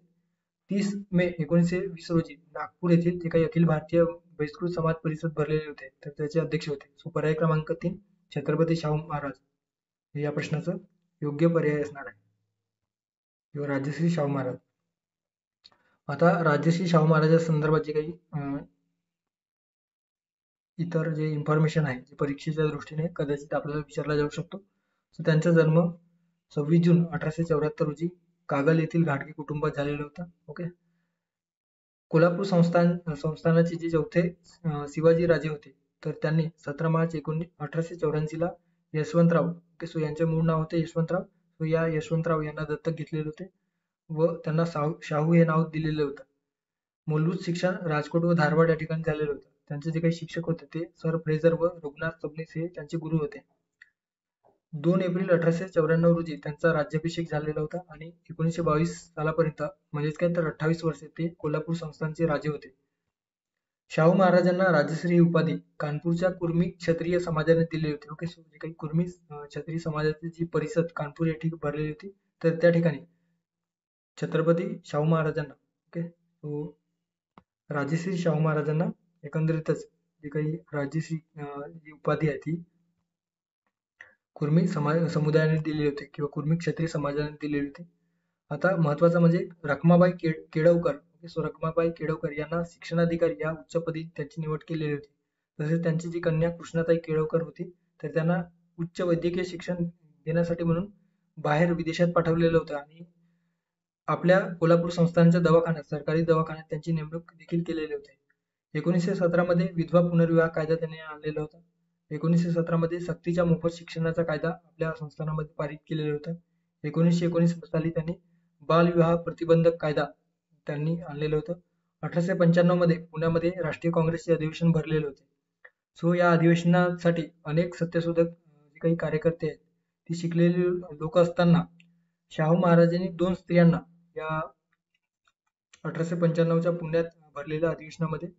S1: 30 मे 1920 रोजी नागपूर येथील जे काही अखिल भारतीय बहिष्कृत समाज परिषद भरलेले होते, तर त्याचे अध्यक्ष होते. सो पर्याय क्रमांक 3 छत्रपती शाहू महाराज हे या प्रश्नाचं योग्य पर्याय असणार आहे, किंवा राजश्री शाहू महाराज. आता राजश्री शाहू महाराजा संदर्भात जे काही इतर जे इन्फॉर्मेशन आहे, जे परीक्षेच्या दृष्टीने कदाचित आपल्याला विचारला जाऊ शकतो. सो त्यांचा जन्म 26 जून 1874 रोजी कागल येथील घाटगे कुटुंबात झालेला होता. ओके, कोल्हापूर संस्थानाचे जे चौथे शिवाजी राजे होते, तर त्यांनी 17 मार्च 1884 ला यशवंतराव, ओके, सो यांचे मूळ नाव होते यशवंतराव. सो या यशवंतराव यांना दत्तक घेतलेले होते व त्यांना शाहू हे नाव दिलेलं होतं. मूलभूत शिक्षण राजकोट व धारवाड या ठिकाणी झालेलं होतं. त्यांचे जे काही शिक्षक होते ते सर फ्रेझर व रघुनाथ सबनीस हे त्यांचे गुरु होते. 2 एप्रिल 1894 रोजी त्यांचा राज्याभिषेक झालेला होता आणि 1922 सालापर्यंत म्हणजेच काय तर 28 वर्षे ते कोल्हापूर संस्थानचे राजे होते. शाहू महाराजांना राजश्री ही उपाधी कानपूरच्या कुर्मी क्षत्रिय समाजाने दिली होती. ओके, सो जे काही कुर्मी क्षत्रिय समाजाची जी परिषद कानपूर या ठिकाणी भरलेली होती, तर त्या ठिकाणी छत्रपती शाहू महाराजांना, ओके, सो राजश्री शाहू महाराजांना एकंदरीतच जी काही राजश्री जी उपाधी आहे ती कुर्मी समुदायाने दिलेली होती किंवा कुर्मी क्षत्रिय समाजाने दिलेली होती. आता महत्वाचं म्हणजे रखमाबाई केळवकर, सो रखमाबाई केळवकर यांना शिक्षणाधिकारी या उच्चपदी त्यांची निवड केलेली होती. तसेच त्यांची जी कन्या कृष्णाताई केळवकर होती, तर त्यांना उच्च वैद्यकीय शिक्षण देण्यासाठी म्हणून बाहेर विदेशात पाठवलेलं होतं आणि आपल्या कोल्हापूर संस्थानच्या दवाखान्यात, सरकारी दवाखान्यात त्यांची नेमणूक देखील केलेली होती. 1917 मध्ये विधवा पुनर्विवाह कायदा त्यांनी आणलेला होता. 1917 मध्ये सक्तीच्या मोफत शिक्षणाचा कायदा आपल्या संस्थानामध्ये पारित केलेला होता. 1919 साली त्यांनी बालविवाह प्रतिबंधक कायदा त्यांनी आणलेलं होतं. 1895 मध्ये पुण्यामध्ये राष्ट्रीय काँग्रेसचे अधिवेशन भरलेले होते. सो या अधिवेशनासाठी अनेक सत्यशोधक जे काही कार्यकर्ते आहेत ती शिकलेली लोक असताना शाहू महाराजांनी 2 स्त्रियांना या 1895च्या पुण्यात भरलेल्या अधिवेशनामध्ये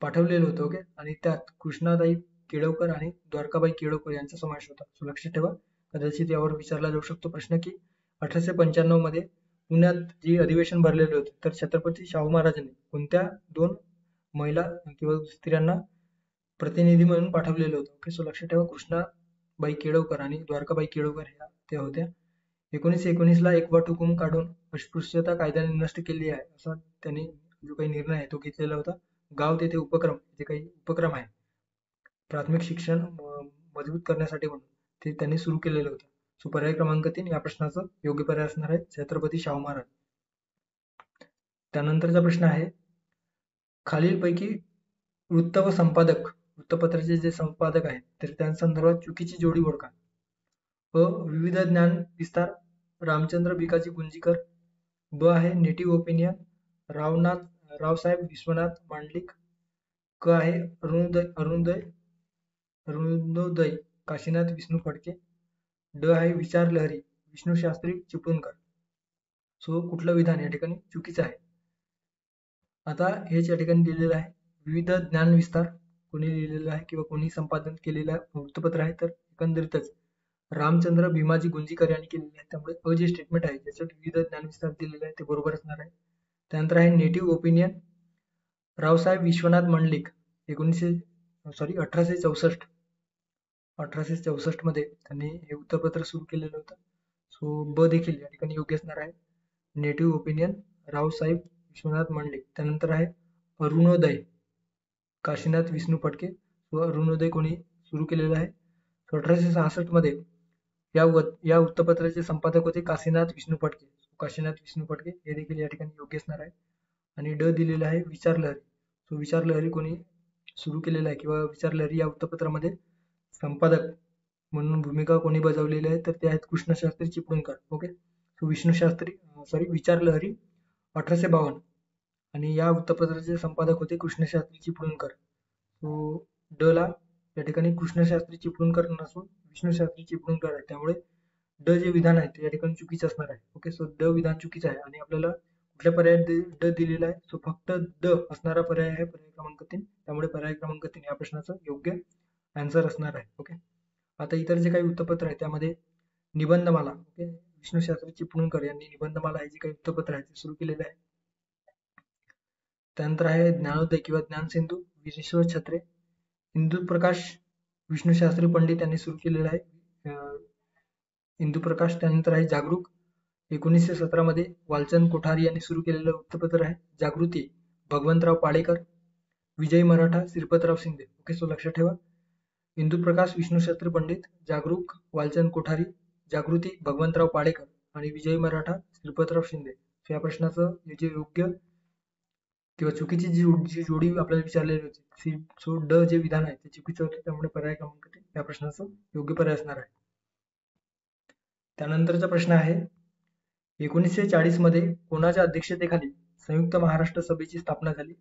S1: पाठवलेलं होतं. ओके, आणि त्यात कृष्णाताई केळवकर आणि द्वारकाबाई केळवकर यांचा समावेश होता. सो लक्षात ठेवा, कदाचित यावर विचारला जाऊ शकतो प्रश्न की 1895 मध्ये पुण्यात जे अधिवेशन भरलेले होते, तर छत्रपती शाहू महाराजांनी कोणत्या 2 महिला किंवा स्त्रियांना प्रतिनिधी म्हणून पाठवलेलं होतं. ओके, सो लक्षात ठेवा, कृष्णाबाई केळवकर आणि द्वारकाबाई केळवकर ह्या त्या होत्या. 1919 ला एक वटहुकूम काढून अस्पृश्यता कायद्याने नष्ट केली आहे, असं त्यांनी जो काही निर्णय आहे तो घेतलेला होता. गाव तेथे उपक्रम, जे काही उपक्रम आहे प्राथमिक शिक्षण मजबूत करण्यासाठी म्हणून ते त्यांनी सुरू केलेलं होतं. सो पर्याय क्रमांक 3 या प्रश्नाचं योग्य पर्याय असणार आहे छत्रपती शाहू महाराज. त्यानंतरचा प्रश्न आहे, खालीलपैकी वृत्त व संपादक, वृत्तपत्राचे जे संपादक आहेत तर त्या संदर्भात चुकीची जोडी ओळखा. अ. विविध ज्ञान विस्तार, रामचंद्र भिकाजी गुंजीकर. ब आहे नेटिव्ह ओपिनियन, रावसाहेब विश्वनाथ मांडलिक. क आहे अरुणोदय काशीनाथ विष्णू फडके. ड आहे विचार लहरी, विष्णू शास्त्री चिपळूणकर. सो कुठलं विधान या ठिकाणी चुकीचं आहे? आता हेच या ठिकाणी दिलेलं आहे. विविध ज्ञान विस्तार कोणी लिहिलेलं आहे किंवा कोणी संपादन केलेलं वृत्तपत्र आहे, तर एकंदरीतच रामचंद्र भीमाजी गुंजीकर यांनी केलेलं आहे. त्यामुळे अ जे स्टेटमेंट आहे ज्याच्यात विविध ज्ञान विस्तार दिलेला आहे ते बरोबर असणार आहे. त्यानंतर आहे नेटिव्ह ओपिनियन, रावसाहेब विश्वनाथ मंडलिक 1864 मध्ये त्यांनी हे वृत्तपत्र सुरू केलेलं होतं. सो ब देखील या ठिकाणी योग्य असणार आहे. Native opinion, Raosaheb Vishwanath Mandlik. त्यानंतर आहे अरुणोदय काशीनाथ विष्णू फडके. व अरुणोदय कोणी सुरू केलेलं आहे? 1866 मध्ये या वृत्तपत्राचे संपादक होते काशीनाथ विष्णू फडके. काशीनाथ विष्णू फडके हे देखील या ठिकाणी योग्य असणार आहे. आणि ड दिलेलं आहे विचार लहरी. सो विचार लहरी कोणी सुरू केलेला आहे किंवा विचार लहरी या वृत्तपत्रामध्ये संपादक म्हणून भूमिका कोणी बजावलेली आहे तर ते आहेत कृष्णशास्त्री चिपळूणकर. ओके, सो विचार लहरी 1852 आणि या वृत्तपत्राचे संपादक होते कृष्णशास्त्री चिपळूणकर. सो ड ला या ठिकाणी कृष्णशास्त्री चिपळूणकर नसून विष्णूशास्त्री चिपळूणकर आहे. त्यामुळे ड जे विधान आहे ते या ठिकाणी चुकीचं असणार आहे. ओके, सो ड विधान चुकीचं आहे आणि आपल्याला कुठल्या पर्यायात ड दिलेला आहे? सो फक्त ड असणारा पर्याय आहे पर्याय क्रमांक 3. त्यामुळे पर्याय क्रमांक 3 या प्रश्नाचं योग्य आन्सर असणार आहे. ओके, आता इतर जे काही वृत्तपत्र आहे त्यामध्ये निबंधमाला, ओके, विष्णूशास्त्री चिपळूणकर यांनी निबंधमाला हे जे काही वृत्तपत्र आहे ते सुरू केलेलं आहे. त्यानंतर आहे ज्ञानोदय किंवा ज्ञानसिंधू, विश्वेश्वर छत्रे. इंदुप्रकाश विष्णूशास्त्री पंडित यांनी सुरू केलेलं आहे इंदुप्रकाश. त्यानंतर आहे जागरूक, 1917 मध्ये वालचंद कोठारी यांनी सुरू केलेलं वृत्तपत्र आहे जागृती, भगवंतराव पाडेकर. विजय मराठा, श्रीपतराव शिंदे. ओके, सो लक्षात ठेवा, इंदुप्रकाश विष्णूशास्त्री पंडित, जागरूक वालचंद कोठारी, जागृती भगवंतराव पाडेकर आणि विजय मराठा श्रीपतराव शिंदे. या प्रश्नाचं जे योग्य किंवा चुकीची जी जोडी आपल्याला विचारलेली होती, सो ड जे विधान आहे ते चुकीचं होतं. त्यामुळे पर्याय क्रमांक 3 या प्रश्नाचं योग्य पर्याय असणार आहे. त्यानंतरचा प्रश्न आहे, 1940 मध्ये कोणाच्या अध्यक्षतेखाली संयुक्त महाराष्ट्र सभेची स्थापना झाली?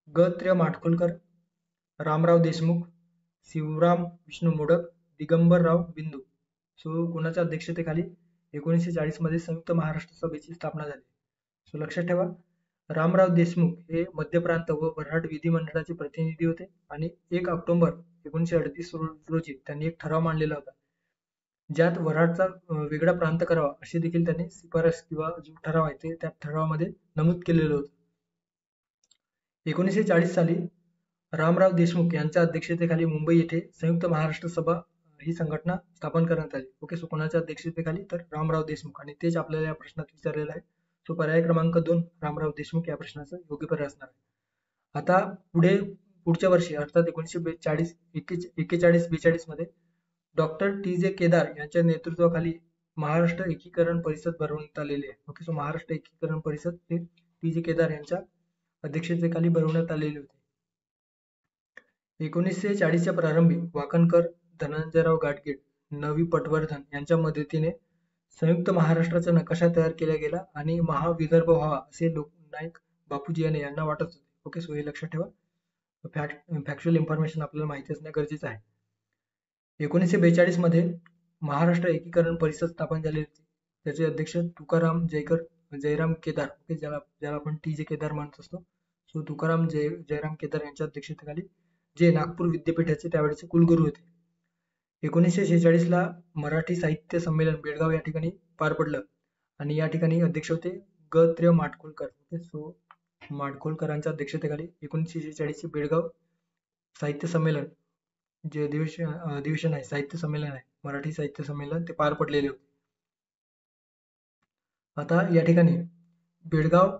S1: ग. त्र्य माडखोलकर, रामराव देशमुख, शिवराम विष्णू मोडक, दिगंबरराव बिंदू. सो कोणाच्या अध्यक्षतेखाली 1940 मध्ये संयुक्त महाराष्ट्र सभेची स्थापना झाली? सो लक्षात ठेवा, रामराव देशमुख हे मध्य प्रांत व वऱ्हाड विधिमंडळाचे प्रतिनिधी होते आणि 1 ऑक्टोबर 1938 रोजी त्यांनी एक ठराव मांडलेला होता ज्यात वऱ्हाडचा वेगळा प्रांत करावा अशी देखील त्यांनी शिफारस किंवा जो ठराव आहे ते त्या ठरावामध्ये नमूद केलेलं होतं. 1940 साली रामराव देशमुख यांच्या अध्यक्षतेखाली मुंबई येथे संयुक्त महाराष्ट्र सभा ही संघटना स्थापन करण्यात आली. ओके, सो कोणाच्या अध्यक्षतेखाली? तर रामराव देशमुख, आणि तेच आपल्याला या प्रश्नात विचारलेलं आहे. सो पर्याय क्रमांक 2 रामराव देशमुख या प्रश्नाचं योग्य पर्याय असणार आहे. आता पुढच्या वर्षी अर्थात 1941 मध्ये डॉक्टर टी.जे. केदार यांच्या नेतृत्वाखाली महाराष्ट्र एकीकरण परिषद भरवण्यात आलेली आहे. ओके, सो महाराष्ट्र एकीकरण परिषद हे टी.जे. केदार यांच्या अध्यक्षतेखाली भरवण्यात आलेली होती. 1940च्या प्रारंभी वाकणकर, धनंजयराव गाडगीळ, नवी पटवर्धन यांच्या मदतीने संयुक्त महाराष्ट्राचा नकाशा तयार केला गेला आणि महाविदर्भ व्हावा असे लोकनायक बापूजी यांना वाटत होते. ओके, सो हे लक्षात ठेवा, फॅक्च्युअल इन्फॉर्मेशन आपल्याला माहिती असणे गरजेचं आहे. 1942 मध्ये महाराष्ट्र एकीकरण परिषद स्थापन झाली होती. त्याचे अध्यक्ष तुकाराम जयराम केदार, ओके, ज्याला आपण टी.जे. केदार म्हणत असतो. सो तुकाराम जयराम केदार यांच्या अध्यक्षतेखाली, जे नागपूर विद्यापीठाचे त्यावेळेचे कुलगुरू होते. 1946 ला मराठी साहित्य संमेलन बेळगाव या ठिकाणी पार पडलं आणि या ठिकाणी अध्यक्ष होते ग. त्र्य माडखोलकर. ओके, सो माडखोलकरांच्या अध्यक्षतेखाली 1946 बेळगाव साहित्य संमेलन, जे अधिवेशन आहे, साहित्य संमेलन आहे, मराठी साहित्य संमेलन, ते पार पडलेले होते. आता या ठिकाणी बेळगाव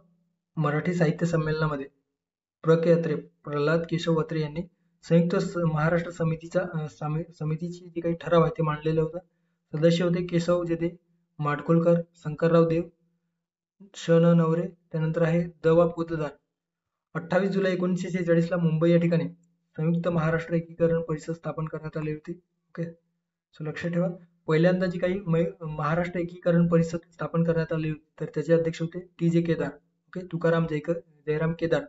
S1: मराठी साहित्य संमेलनामध्ये प्र. के. अत्रे, प्रल्हाद केशव अत्रे यांनी संयुक्त महाराष्ट्र समितीची जी काही ठराव आहे ते मांडलेलं होतं. सदस्य होते केशव जेधे माडखोलकर, शंकरराव देव, श. न. नवरे. त्यानंतर आहे द. वा. पोतदार. 28 जुलै 1946 ला मुंबई या ठिकाणी संयुक्त महाराष्ट्र एकीकरण परिषद स्थापन करण्यात आली होती. ओके, सो लक्षात ठेवा. पहिल्यांदा जी काही महाराष्ट्र एकीकरण परिषद स्थापन करण्यात आली होती तर त्याचे अध्यक्ष होते T. J. Kedar. Okay, Tukaram Jairam Kedar.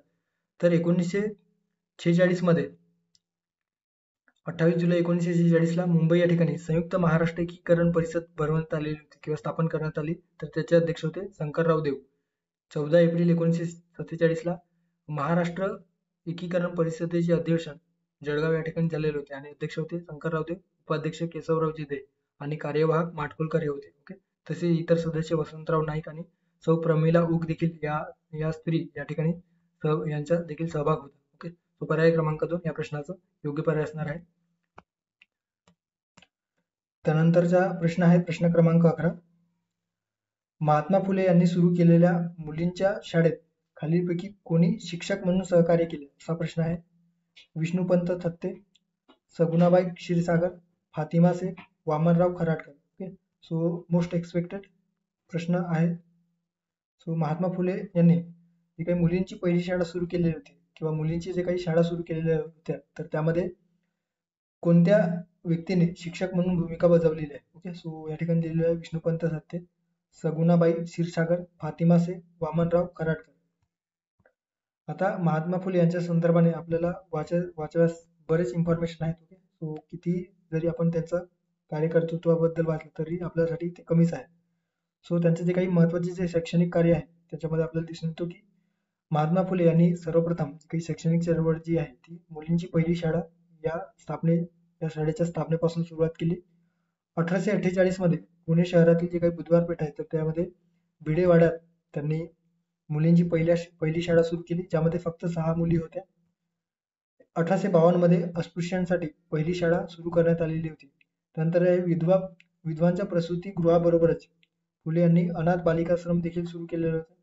S1: तर 1946 मध्ये 28 जुलै 1946 ला मुंबई या ठिकाणी संयुक्त महाराष्ट्र एकीकरण परिषद भरवण्यात आलेली होती किंवा स्थापन करण्यात आली. तर त्याचे अध्यक्ष होते शंकरराव देव. 14 एप्रिल 1947 ला महाराष्ट्र एकीकरण परिषदेचे अधिवेशन जळगाव या ठिकाणी झालेले होते आणि अध्यक्ष होते शंकरराव देव, उपाध्यक्ष केशवराव जेधे आणि कार्यवाहक माडखोलकर हे होते. ओके, तसे इतर सदस्य वसंतराव नाईक आणि सौ प्रमिला ऊक देखील या स्त्री या ठिकाणी यांचा देखील सहभाग होता. ओके, तो पर्याय क्रमांक 2 या प्रश्नाचा योग्य पर्याय असणार आहे. त्यानंतरचा प्रश्न आहे प्रश्न क्रमांक 11. महात्मा फुले यांनी सुरू केलेल्या मुलींच्या शाळेत खालीलपैकी कोणी शिक्षक म्हणून सहकार्य केले? असा प्रश्न आहे. Vishnupant Thatte, Sagunabai Kshirsagar, Fatima Shaikh, Vamanrao Kharatkar. Okay, so most expected प्रश्न आहे. सो महात्मा फुले यांनी जी काही मुलींची पहिली शाळा सुरू केलेली होती किंवा मुलींची जे काही शाळा सुरू केलेल्या होत्या तर त्यामध्ये कोणत्या व्यक्तीने शिक्षक म्हणून भूमिका बजावलेली आहे? ओके, सो या ठिकाणी दिलेलं आहे विष्णुपंत थत्ते, सगुणाबाई क्षीरसागर, फातिमा शेख, वामनराव खराटकर. आता महात्मा फुले यांच्या संदर्भाने आपल्याला वाचण्यास बरेच इन्फॉर्मेशन आहेत. ओके, सो किती जरी आपण त्यांचं कार्यकर्तृत्वाबद्दल वाचलं तरी आपल्यासाठी ते कमीच आहे. सो त्यांचे जे काही महत्त्वाचे जे शैक्षणिक कार्य आहे त्याच्यामध्ये आपल्याला दिसून येतो की महात्मा फुले यांनी सर्वप्रथम काही शैक्षणिक चळवळ जी आहे ती मुलींची पहिली शाळा या शाळेच्या स्थापनेपासून सुरुवात केली. 1848 मध्ये पुणे शहरातील जे काही बुधवार पेठ आहे तर त्यामध्ये भिडेवाड्यात त्यांनी मुलींची पहिली शाळा सुरू केली ज्यामध्ये फक्त 6 मुली होत्या. 1852 मध्ये अस्पृश्यांसाठी पहिली शाळा सुरू करण्यात आलेली होती. त्यानंतर विधवांच्या प्रसूती गृहाबरोबरच फुले यांनी अनाथ बालिकाश्रम देखील सुरू केलेलं होतं.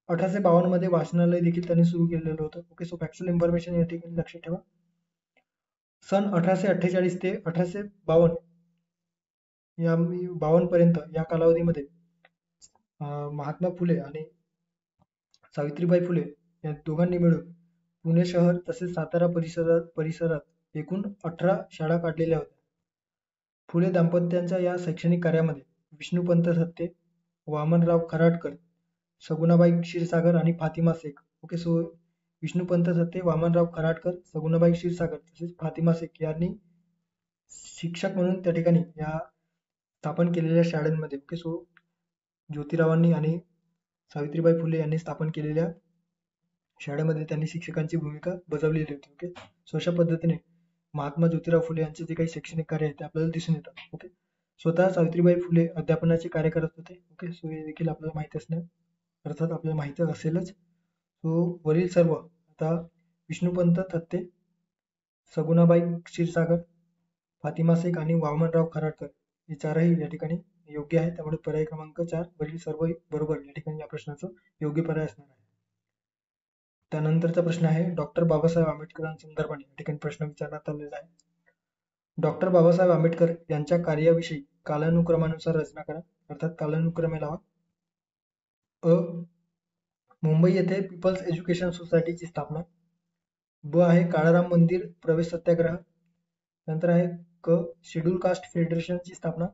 S1: 1852 मध्ये वाचनालय देखील त्यांनी सुरू केलेलं होतं. ओके, सो फॅक्च्युअल इन्फॉर्मेशन या ठिकाणी लक्षात ठेवा. सन 1848 ते 1852 पर्यंत या कालावधीमध्ये महात्मा फुले आणि सावित्रीबाई फुले या दोघांनी मिळून पुणे शहर तसेच सातारा परिसरात एकूण 18 शाळा काढलेल्या होत्या. फुले दाम्पत्यांच्या या शैक्षणिक कार्यामध्ये विष्णुपंत थत्ते, वामनराव खराटकर, सगुणाबाई क्षीरसागर आणि फातिमा शेख. ओके, सो विष्णुपंत थत्ते, वामनराव खराटकर, सगुणाबाई क्षीरसागर तसेच फातिमा शेख यांनी शिक्षक म्हणून त्या ठिकाणी या स्थापन केलेल्या शाळांमध्ये ओके, सो ज्योतिरावांनी आणि सावित्रीबाई फुले यांनी स्थापन केलेल्या शाळेमध्ये त्यांनी शिक्षकांची भूमिका बजावलेली होती. ओके, सो अशा पद्धतीने महात्मा ज्योतिराव फुले यांचे जे काही शैक्षणिक कार्य आहे ते आपल्याला दिसून येतात. ओके, स्वतः सावित्रीबाई फुले अध्यापनाचे कार्य करत होते. ओके, सो हे देखील आपल्याला माहिती असणे अर्थात आपल्याला माहिती असेलच. सो वरील सर्व आता विष्णुपंत थत्ते, सगुणाबाई क्षीरसागर, फातिमा शेख आणि वामनराव खराटकर हे चारही या ठिकाणी योग्य आहे. त्यामुळे पर्याय क्रमांक 4 वरील सर्व बरोबर या ठिकाणी या प्रश्नाचं योग्य पर्याय असणार आहे. त्यानंतरचा प्रश्न आहे डॉक्टर बाबासाहेब आंबेडकरांसंदर्भाने या ठिकाणी प्रश्न विचारण्यात आलेला आहे. डॉक्टर बाबासाहेब आंबेडकर यांच्या कार्याविषयी कालानुक्रमानुसार रचना करा. अर्थात कालानुक्रमे लावा. अ. मुंबई येथे पीपल्स एज्युकेशन सोसायटीची स्थापना. ब आहे काळाराम मंदिर प्रवेश सत्याग्रह. नंतर आहे क. शेड्यूल कास्ट फेडरेशनची स्थापना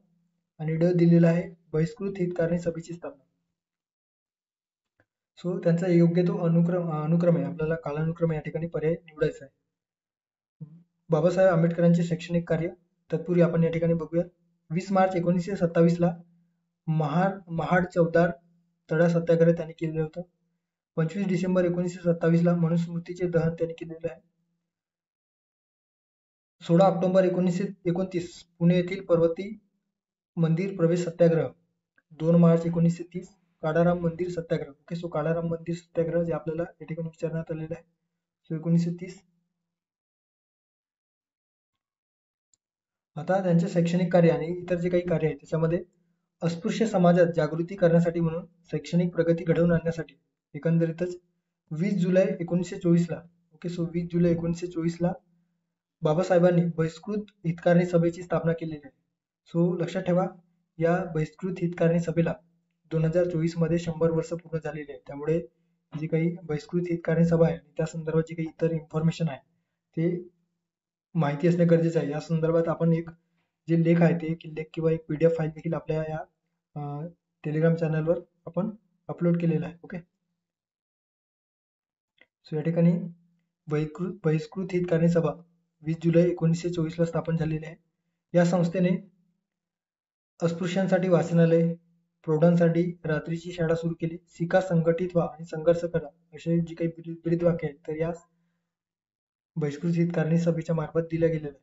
S1: आणि ड दिलेला आहे बहिष्कृत हितकारणी सभेची स्थापना. सो त्यांचा योग्य तो अनुक्रम आहे. आपल्याला कालानुक्रम या ठिकाणी पर्याय निवडायचा आहे. बाबासाहेब आंबेडकरांचे शैक्षणिक कार्य तत्पूर्वी आपण या ठिकाणी बघूया. 20 मार्च 1927 ला महाड चौदार तळा सत्याग्रह त्यांनी केलेलं होतं. 25 डिसेंबर 1927 ला मनुस्मृतीचे दहन त्यांनी केलेले आहे. 16 ऑक्टोबर 1929 पुणे येथील पर्वती मंदिर प्रवेश सत्याग्रह. 2 मार्च 1930 काळाराम मंदिर सत्याग्रह. ओके, सो काळाराम मंदिर सत्याग्रह जे आपल्याला या ठिकाणी विचारण्यात आलेलं आहे. सो 1930. आता त्यांचे शैक्षणिक कार्य आणि इतर जे काही कार्य आहे त्याच्यामध्ये अस्पृश्य समाजात जागृती करण्यासाठी म्हणून शैक्षणिक प्रगती घडवून आणण्यासाठी एकंदरीतच 20 जुलै 1924ला, ओके, सो 20 जुलै 1924ला बाबासाहेबांनी बहिष्कृत हितकारणी सभेची स्थापना केलेली आहे. सो लक्षात ठेवा, या बहिष्कृत हितकारणी सभेला 2024 मध्ये 100 वर्ष पूर्ण झालेली आहे. त्यामुळे जी काही बहिष्कृत हितकारणी सभा आहे त्या संदर्भात जी काही इतर इन्फॉर्मेशन आहे ते माहिती असणे गरजेचे आहे. या संदर्भात आपण एक जे लेख आहे ते एक लेख किंवा एक PDF फाईल देखील आपल्या या टेलिग्राम चॅनलवर आपण अपलोड केलेला आहे. ओके, सो या ठिकाणी बहिष्कृत हितकारणी सभा 20 जुलै 1924ला स्थापन झालेली आहे. या संस्थेने अस्पृश्यांसाठी वाचनालय, प्रौढांसाठी रात्रीची शाळा सुरू केली, शिका, संघटित व्हा आणि संघर्ष करा असे जी काही ब्रीदवाक्य आहेत तर या बहिष्कृत हितकारणी सभेच्या मार्फत दिल्या गेलेल्या आहेत.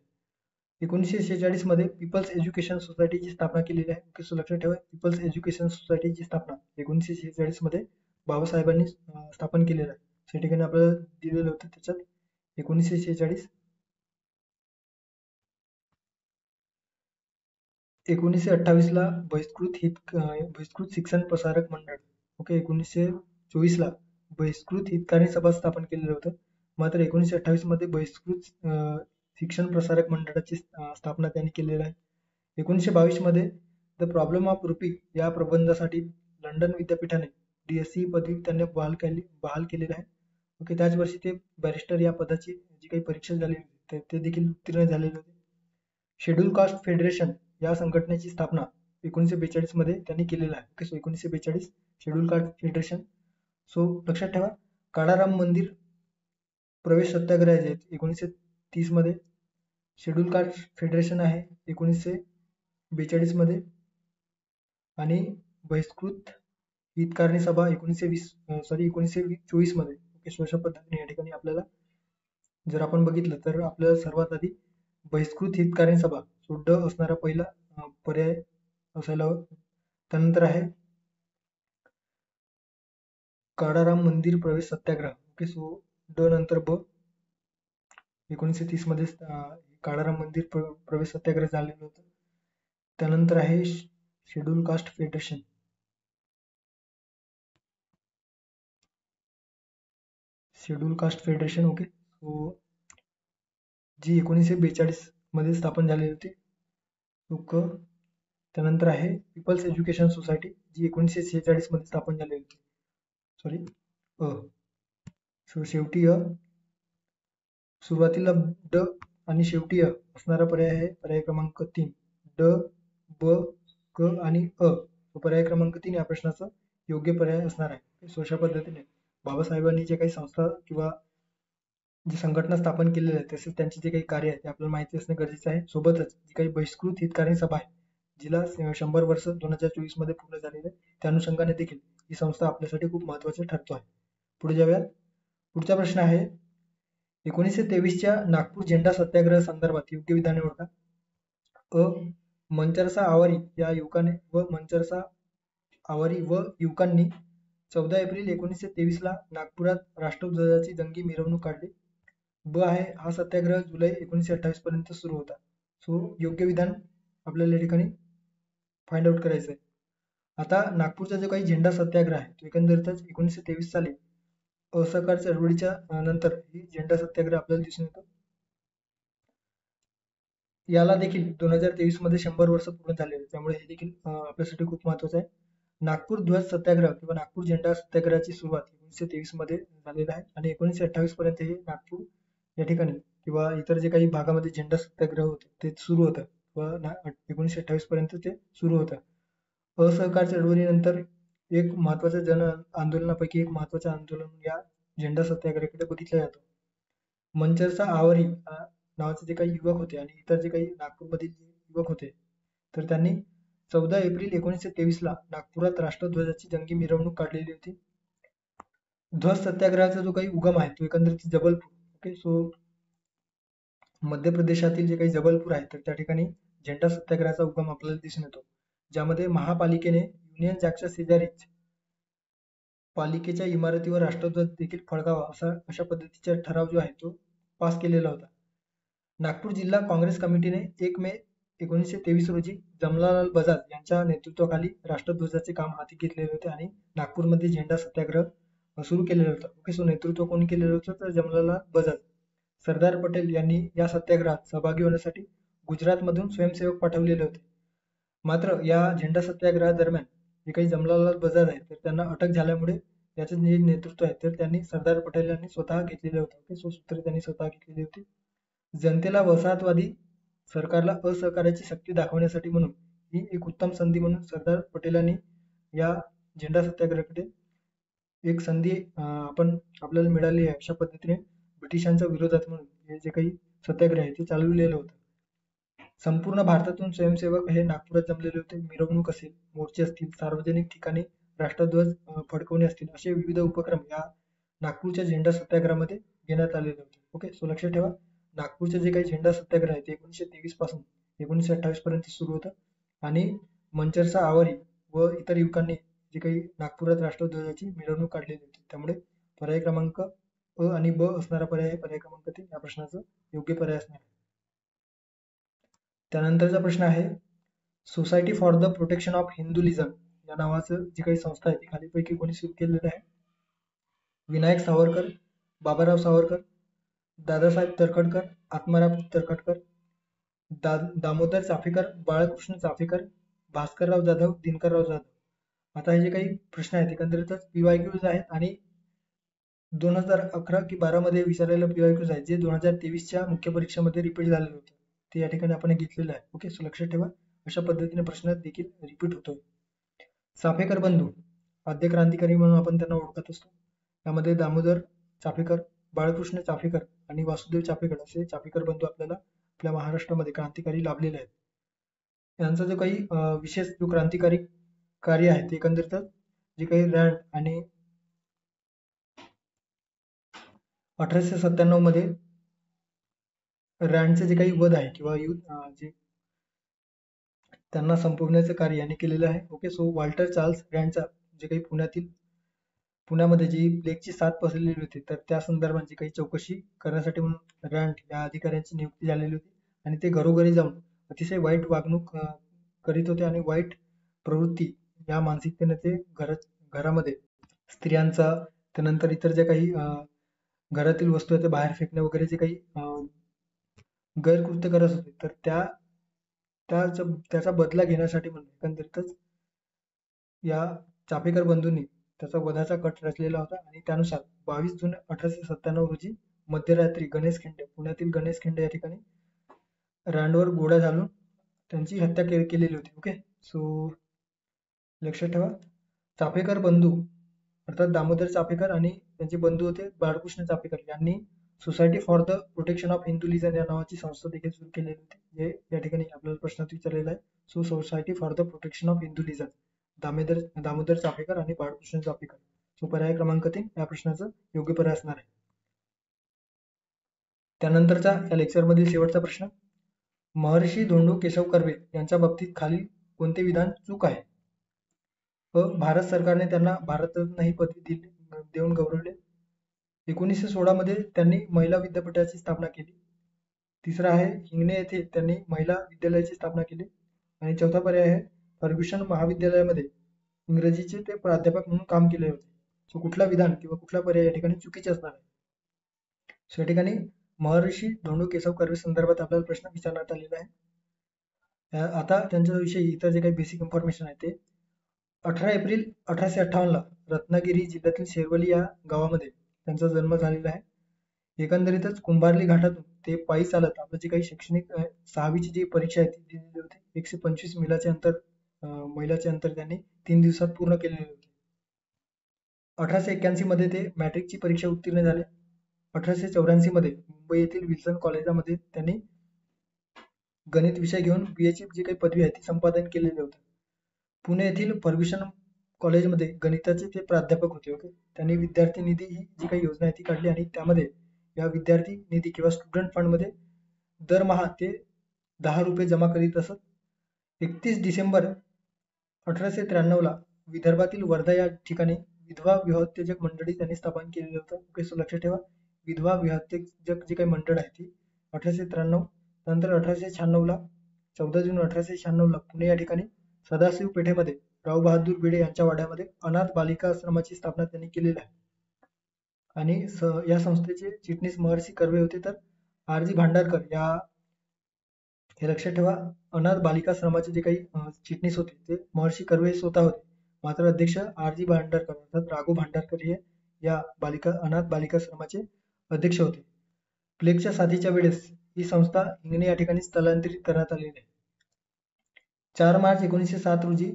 S1: 1946 मध्ये पीपल्स एज्युकेशन सोसायटीची स्थापना केलेली आहे. ओके, सो लक्षात ठेवा, पीपल्स एज्युकेशन सोसायटीची स्थापना 1946 मध्ये बाबासाहेबांनी स्थापन केलेलं आहे. त्या ठिकाणी आपल्याला दिलेलं होतं त्याच्यात 1946. 1928ला बहिष्कृत शिक्षण प्रसारक मंडळ, ओके, 1924ला बहिष्कृत हितकारणी सभा स्थापन केलेलं होतं. मात्र 1928 मध्ये बहिष्कृत शिक्षण प्रसारक मंडळाची स्थापना त्यांनी केलेली आहे. 1922 मध्ये द प्रॉब्लेम ऑफ रुपी या प्रबंधासाठी लंडन विद्यापीठाने DSc पदवी त्यांनी बहाल केलेली आहे. ओके, त्याच वर्षी ते बॅरिस्टर या पदाची जी काही परीक्षा झाली ते देखील उत्तीर्ण झालेले होते. शेड्यूल कास्ट फेडरेशन या संघटनेची स्थापना 1942 मध्ये त्यांनी केलेलं आहे. Okay, so 1942 schedule caste federation. So लक्षात ठेवा, काळाराम मंदिर प्रवेश सत्याग्रह जे 1930 मध्ये, शेड्यूल कास्ट फेडरेशन आहे 1942 मध्ये आणि बहिष्कृत हितकारणी सभा 1924 मध्ये. ओके, अशा पद्धतीने या ठिकाणी आपल्याला जर आपण बघितलं तर आपल्याला सर्वात आधी बहिष्कृत हितकारणी सभा ड असणारा पहिला पर्याय असायला हवा. त्यानंतर आहे काळाराम मंदिर प्रवेश सत्याग्रह. ओके, सो ड नंतर ब. 1930 मध्ये काळाराम मंदिर प्रवेश सत्याग्रह झालेलं होतं. त्यानंतर आहे schedule caste federation. Schedule caste federation, okay, so जी 1942 मध्ये स्थापन झालेली होती. त्यानंतर आहे पीपल्स एज्युकेशन सोसायटी जी 1946 मध्ये स्थापन झालेली होती. सो शेवटी सुरुवातीला ड आणि शेवटी असणारा पर्याय आहे पर्याय क्रमांक 3. ड, ब, क आणि पर्याय क्रमांक 3 या प्रश्नाचा योग्य पर्याय असणार आहे. सो अशा पद्धतीने बाबासाहेबांनी जे काही संस्था किंवा जी संघटना स्थापन केलेली आहे तसेच त्यांचे जे काही कार्य आहे ते आपल्याला माहिती असणे गरजेचे आहे. सोबतच जी काही बहिष्कृत हितकारणी सभा आहे जिला 100 वर्ष 2024 मध्ये पूर्ण झालेले आहे त्या अनुषंगाने देखील ही संस्था आपल्यासाठी खूप महत्वाची ठरतो आहे. पुढे जाऊयात. पुढचा प्रश्न आहे 1923च्या नागपूर झेंडा सत्याग्रह संदर्भात योग्य विधान निवडा. मंचरसा आवारी या युवकाने मंचरसा आवारी व युवकांनी 14 एप्रिल 1923ला नागपुरात राष्ट्रध्वजाची जंगी मिरवणूक काढली. ब आहे हा सत्याग्रह जुलै 1928 पर्यंत सुरू होता. सो योग्य विधान आपल्याला या ठिकाणी फाइंड आउट करायचं आहे. आता नागपूरचा जो काही झेंडा सत्याग्रह आहे तो एकंदरीतच 1923 साली असहकार चळवळीच्या नंतर ही झेंडा सत्याग्रह आपल्याला दिसून येतो. याला देखील 2023 मध्ये 100 वर्ष पूर्ण झालेले, त्यामुळे हे देखील आपल्यासाठी खूप महत्वाचं आहे. नागपूर ध्वज सत्याग्रह किंवा नागपूर झेंडा सत्याग्रहाची सुरुवात 1923 मध्ये झालेली आहे आणि 1928 पर्यंत हे नागपूर या ठिकाणी किंवा इतर जे काही भागामध्ये झेंडा सत्याग्रह होते ते सुरू होतं व 1928 पर्यंत ते सुरू होतं. असहकार चळवळीनंतर एक महत्वाच्या जन आंदोलनापैकी एक महत्वाचं आंदोलन या झेंडा सत्याग्रहाकडे बघितलं जातं. मंचरसा आवारी नावाचे जे काही युवक होते आणि इतर जे काही नागपूरमधील युवक होते तर त्यांनी 14 एप्रिल 1923ला नागपुरात राष्ट्रध्वजाची जंगी मिरवणूक काढलेली होती. ध्वज सत्याग्रहाचा जो काही उगम आहे तो एकंदरीत जबलपूर, ओके, सो मध्य प्रदेशातील जे काही जबलपूर आहे तर त्या ठिकाणी झेंडा सत्याग्रहाचा उगम आपल्याला दिसून येतो, ज्यामध्ये महापालिकेने युनियन जॅकच्या शेजारीच पालिकेच्या इमारतीवर राष्ट्रध्वज देखील फडकावा अशा पद्धतीचा ठराव जो आहे तो पास केलेला होता. नागपूर जिल्हा काँग्रेस कमिटीने 1 मे 1923 रोजी जमनालाल बजाज यांच्या नेतृत्वाखाली राष्ट्रध्वजाचे काम हाती घेतलेले होते आणि नागपूरमध्ये झेंडा सत्याग्रह सुरू केलेलं होतं. ओके, सो नेतृत्व कोणी केलेलं होतं? तर जमनालाल बजाज. सरदार पटेल यांनी या सत्याग्रहात सहभागी होण्यासाठी गुजरातमधून स्वयंसेवक पाठवलेले होते. मात्र या झेंडा सत्याग्रहादरम्यान जे काही जमनालाल बजाज आहेत तर त्यांना अटक झाल्यामुळे याचे जे नेतृत्व आहे तर त्यांनी सरदार पटेल यांनी स्वतः घेतलेले होते. ओके, सो सूत्रे त्यांनी स्वतः घेतलेली होती. जनतेला वसाहतवादी सरकारला असहकार्याची शक्ती दाखवण्यासाठी म्हणून ही एक उत्तम संधी म्हणून सरदार पटेलांनी या झेंडा सत्याग्रहाकडे एक संधी आपण आपल्याला मिळाली आहे अशा पद्धतीने ब्रिटिशांच्या विरोधात म्हणून हे जे काही सत्याग्रह आहे ते चालवलेलं होतं. संपूर्ण भारतातून स्वयंसेवक हे नागपुरात जमलेले होते. मिरवणूक असेल, मोर्चे असतील, सार्वजनिक ठिकाणी राष्ट्रध्वज फडकवणे असतील असे विविध उपक्रम या नागपूरच्या झेंडा सत्याग्रहामध्ये घेण्यात आलेले होते. ओके, सो लक्षात ठेवा, नागपूरचे जे काही झेंडा सत्याग्रह आहे ते 1923 पासून 1928 पर्यंत सुरू होतं आणि मंचरचा आवारी व इतर युवकांनी जे काही नागपुरात राष्ट्रध्वजाची मिरवणूक काढलेली होती. त्यामुळे पर्याय क्रमांक अ आणि ब असणारा पर्याय पर्याय क्रमांक 3 या प्रश्नाचं योग्य पर्याय असणार आहे. त्यानंतरचा प्रश्न आहे, society for the protection of Hinduism या नावाचं जी काही संस्था आहे ती खालीपैकी कोणी सुरू केलेलं आहे? विनायक सावरकर, बाबाराव सावरकर, दादासाहेब तर्खडकर, आत्माराम तर्खडकर, दामोदर चाफेकर, बाळकृष्ण चाफेकर, भास्करराव जाधव, दिनकरराव जाधव. आता हे जे काही प्रश्न आहेत एकंदरीतच PYQs आहेत आणि 2011 की 12 मध्ये विचारलेलं PYQs आहेत जे 2023च्या मुख्य परीक्षेमध्ये रिपीट झालेलं होतं. ते या ठिकाणी आपण घेतलेलं आहे. ओके, सो लक्षात ठेवा अशा पद्धतीने प्रश्न देखील रिपीट होतोय. चाफेकर बंधू आद्य क्रांतिकारी म्हणून आपण त्यांना ओळखत असतो. त्यामध्ये दामोदर चाफेकर, बाळकृष्ण चाफेकर आणि वासुदेव चाफेकर असे चाफेकर बंधू आपल्याला आपल्या महाराष्ट्रामध्ये क्रांतिकारी लाभलेले आहेत. यांचा जो काही विशेष जो क्रांतिकारी कार्य आहे ते एकंदरीतच जे काही रँड आणि 1897 मध्ये रँडचे जे काही वध आहे किंवा जे त्यांना संपवण्याचं कार्य यांनी केलेलं आहे. ओके, सो वाल्टर चार्ल्स रँडचा जे काही पुण्यामध्ये जी प्लेगची साथ पसरलेली होती तर त्या संदर्भात जी काही चौकशी करण्यासाठी म्हणून रँड या अधिकाऱ्यांची नियुक्ती झालेली होती आणि ते घरोघरी जाऊन अतिशय वाईट वागणूक करीत होते आणि वाईट प्रवृत्ती या मानसिकतेने ते घरामध्ये स्त्रियांचा त्यानंतर इतर ज्या काही घरातील वस्तू आहेत ते बाहेर फेकणे वगैरे जे काही गैरकृत्य करत होते तर त्याचा बदला घेण्यासाठी म्हणून एकंदरीतच या चाफेकर बंधूंनी त्याचा वधाचा कट रचलेला होता आणि त्यानुसार 22 जून 1897 रोजी मध्यरात्री गणेश खिंड पुण्यातील गणेश खिंड या ठिकाणी रँडवर गोळ्या घालून त्यांची हत्या केलेली होती. ओके, सो लक्षात ठेवा, चाफेकर बंधू अर्थात दामोदर चाफेकर आणि त्यांचे बंधू होते बाळकृष्ण चाफेकर यांनी society for the protection of Hinduism या नावाची संस्था देखील सुरू केलेली होती. जे या ठिकाणी आपल्याला प्रश्नात विचारलेला आहे. So society for the protection of Hinduism, Damodar Chaphekar आणि बाळकृष्ण चाफेकर. सो पर्याय क्रमांक 3 या प्रश्नाचं योग्य पर्याय असणार आहे. त्यानंतरचा या लेक्चर मधील शेवटचा प्रश्न, महर्षी धोंडो केशव कर्वे यांच्या बाबतीत खालील कोणते विधान चूक आहे? भारत सरकारने त्यांना भारतरत्न ही पदवी देऊन गौरवले. 1916 मध्ये त्यांनी महिला विद्यापीठाची स्थापना केली. तिसरा आहे, हिंगणे येथे त्यांनी महिला विद्यालयाची स्थापना केली. आणि चौथा पर्याय आहे, फर्ग्युसन महाविद्यालयामध्ये इंग्रजीचे ते प्राध्यापक म्हणून काम केले होते. सो कुठला विधान किंवा कुठला पर्याय या ठिकाणी चुकीचे असणार आहे? सो या ठिकाणी महर्षी धोंडो केशव कर्वे संदर्भात आपल्याला प्रश्न विचारण्यात आलेला आहे. आता त्यांच्याविषयी इतर जे काही बेसिक इन्फॉर्मेशन आहे ते 18 एप्रिल 1858 ला रत्नागिरी जिल्ह्यातील शेरवली या गावामध्ये त्यांचा जन्म झालेला आहे. एकंदरीतच कुंभारली घाटातून ते पायी चालत आपलं जे काही शैक्षणिक 6वीची जी परीक्षा आहे ती दिलेली होती. 125 मैलाचे अंतर त्यांनी 3 दिवसात पूर्ण केलेले होते. 1881 मध्ये ते मॅट्रिकची परीक्षा उत्तीर्ण झाले. 1884 मध्ये मुंबई येथील विल्सन कॉलेजामध्ये त्यांनी गणित विषय घेऊन BA ची जी काही पदवी आहे ती संपादन केलेली होती. पुणे येथील फर्ग्युसन कॉलेजमध्ये गणिताचे ते प्राध्यापक होते. ओके, त्यांनी विद्यार्थी निधी ही जी काही योजना आहे ती काढली आणि त्यामध्ये या विद्यार्थी निधी किंवा स्टुडंट फंड मध्ये दरमहा ते 10 रुपये जमा करीत असत. 31 डिसेंबर 1893 ला विदर्भातील वर्धा या ठिकाणी विधवा विवाहोत्तेजक मंडळी त्यांनी स्थापन केलेलं होतं. ओके, सो लक्षात ठेवा, विधवा विवाहोत्तेजक जे काही मंडळ आहे ती 1893. नंतर 1896 ला 14 जून 1896 ला पुणे या ठिकाणी सदाशिव पेठेमध्ये राव बहादूर भिडे यांच्या वाड्यामध्ये अनाथ बालिका आश्रमाची स्थापना त्यांनी केलेली आहे. आणि या संस्थेचे चिटणीस महर्षी कर्वे होते, तर आर.जी. भांडारकर हे लक्षात ठेवा. अनाथ बालिकाश्रमाचे जे काही चिटणीस होते ते महर्षी कर्वे स्वतः होते, मात्र अध्यक्ष आर.जी. भांडारकर अर्थात राघो भांडारकर हे या अनाथ बालिकाश्रमाचे अध्यक्ष होते. प्लेगच्या साथीच्या वेळेस ही संस्था हिंगणे या ठिकाणी स्थलांतरित करण्यात आलेली आहे. 4 मार्च 1907 रोजी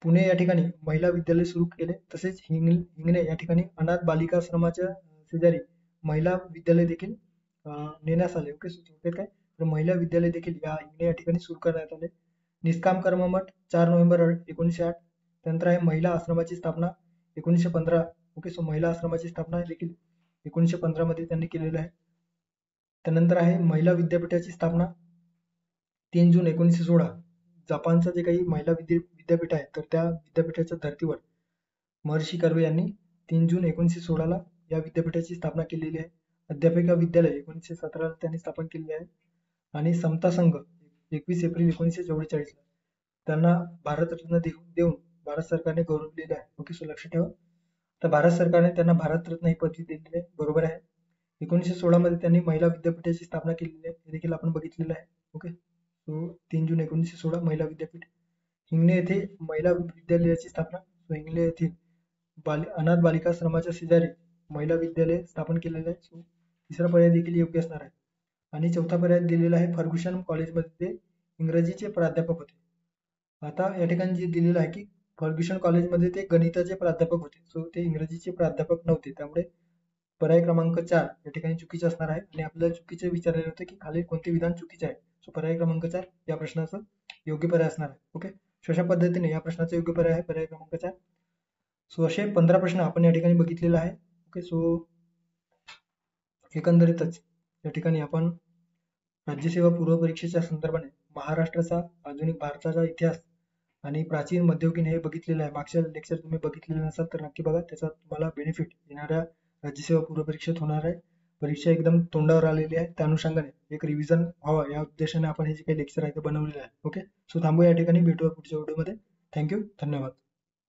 S1: पुणे या ठिकाणी महिला विद्यालय सुरू केले. तसेच हिंगणे या ठिकाणी अनाथ बालिकाश्रमाच्या शेजारी महिला विद्यालय देखील नेण्यास आले. ओके काय, तर महिला विद्यालय देखील या हिंगणे या ठिकाणी सुरू करण्यात आले. निष्काम कर्म मठ 4 नोव्हेंबर 1908. त्यानंतर आहे महिला आश्रमाची स्थापना 1915. ओके, सो महिला आश्रमाची स्थापना देखील 1915 मध्ये त्यांनी केलेलं आहे. त्यानंतर आहे महिला विद्यापीठाची स्थापना 3 जून 1916. जपानचं जे काही महिला विद्यापीठ आहे, तर त्या विद्यापीठाच्या धर्तीवर महर्षी कर्वे यांनी 3 जून 1916 ला या विद्यापीठाची स्थापना केलेली आहे. अध्यापिका विद्यालय 1917 ला त्यांनी स्थापन केलेले आहे. आणि समता संघ 21 एप्रिल 1944 ला त्यांना भारतरत्न देऊन भारत सरकारने गौरवलेले आहे. ओके, सो लक्षात ठेवा. तर भारत सरकारने त्यांना भारतरत्न ही पदवी दिलेली आहे, बरोबर आहे. 1916 मध्ये त्यांनी महिला विद्यापीठाची स्थापना केलेली आहे, हे देखील आपण बघितलेलं आहे. ओके, सो 3 जून 1916 महिला विद्यापीठ. हिंगणे येथे महिला विद्यालयाची स्थापना. सो हिंगणे येथील अनाथ बालिकाश्रमाच्या शेजारी महिला विद्यालय स्थापन केलेलं आहे. सो तिसरा पर्याय देखील योग्य असणार आहे. आणि चौथा पर्याय दिलेला आहे फर्ग्युसन कॉलेजमध्ये ते इंग्रजीचे प्राध्यापक होते. आता या ठिकाणी जे दिलेलं आहे की फर्ग्युसन कॉलेजमध्ये ते गणिताचे प्राध्यापक होते. सो ते इंग्रजीचे प्राध्यापक नव्हते, त्यामुळे पर्याय क्रमांक 4 या ठिकाणी चुकीचे असणार आहे. आणि आपल्याला चुकीचे विचारलेले होते की खालील कोणते विधान चुकीचे आहे. सो पर्याय क्रमांक 4 या प्रश्नाचं योग्य पर्याय असणार आहे. ओके, अशा पद्धतीने या प्रश्नाचा योग्य पर्याय आहे पर्याय क्रमांक 4. सो असे 15 प्रश्न आपण या ठिकाणी बघितलेले आहे. ओके, सो एकंदरीतच या ठिकाणी आपण राज्यसेवा पूर्व परीक्षेच्या संदर्भाने महाराष्ट्राचा, आधुनिक भारताचा इतिहास आणि प्राचीन मध्ययुगीन हे बघितलेलं आहे. मागच्या लेक्चर तुम्ही बघितलेलं नसाल तर नक्की बघा, त्याचा तुम्हाला बेनिफिट येणाऱ्या राज्यसेवा पूर्व परीक्षेत होणार आहे. परीक्षा एकदम तोंडावर आलेली आहे, त्या अनुषंगाने एक रिव्हिजन व्हावं या उद्देशाने आपण हे जे काही लेक्चर आहे ते बनवलेलं आहे. ओके, सो थांबूया या ठिकाणी, भेटूया पुढच्या व्हिडिओमध्ये. थँक्यू, धन्यवाद.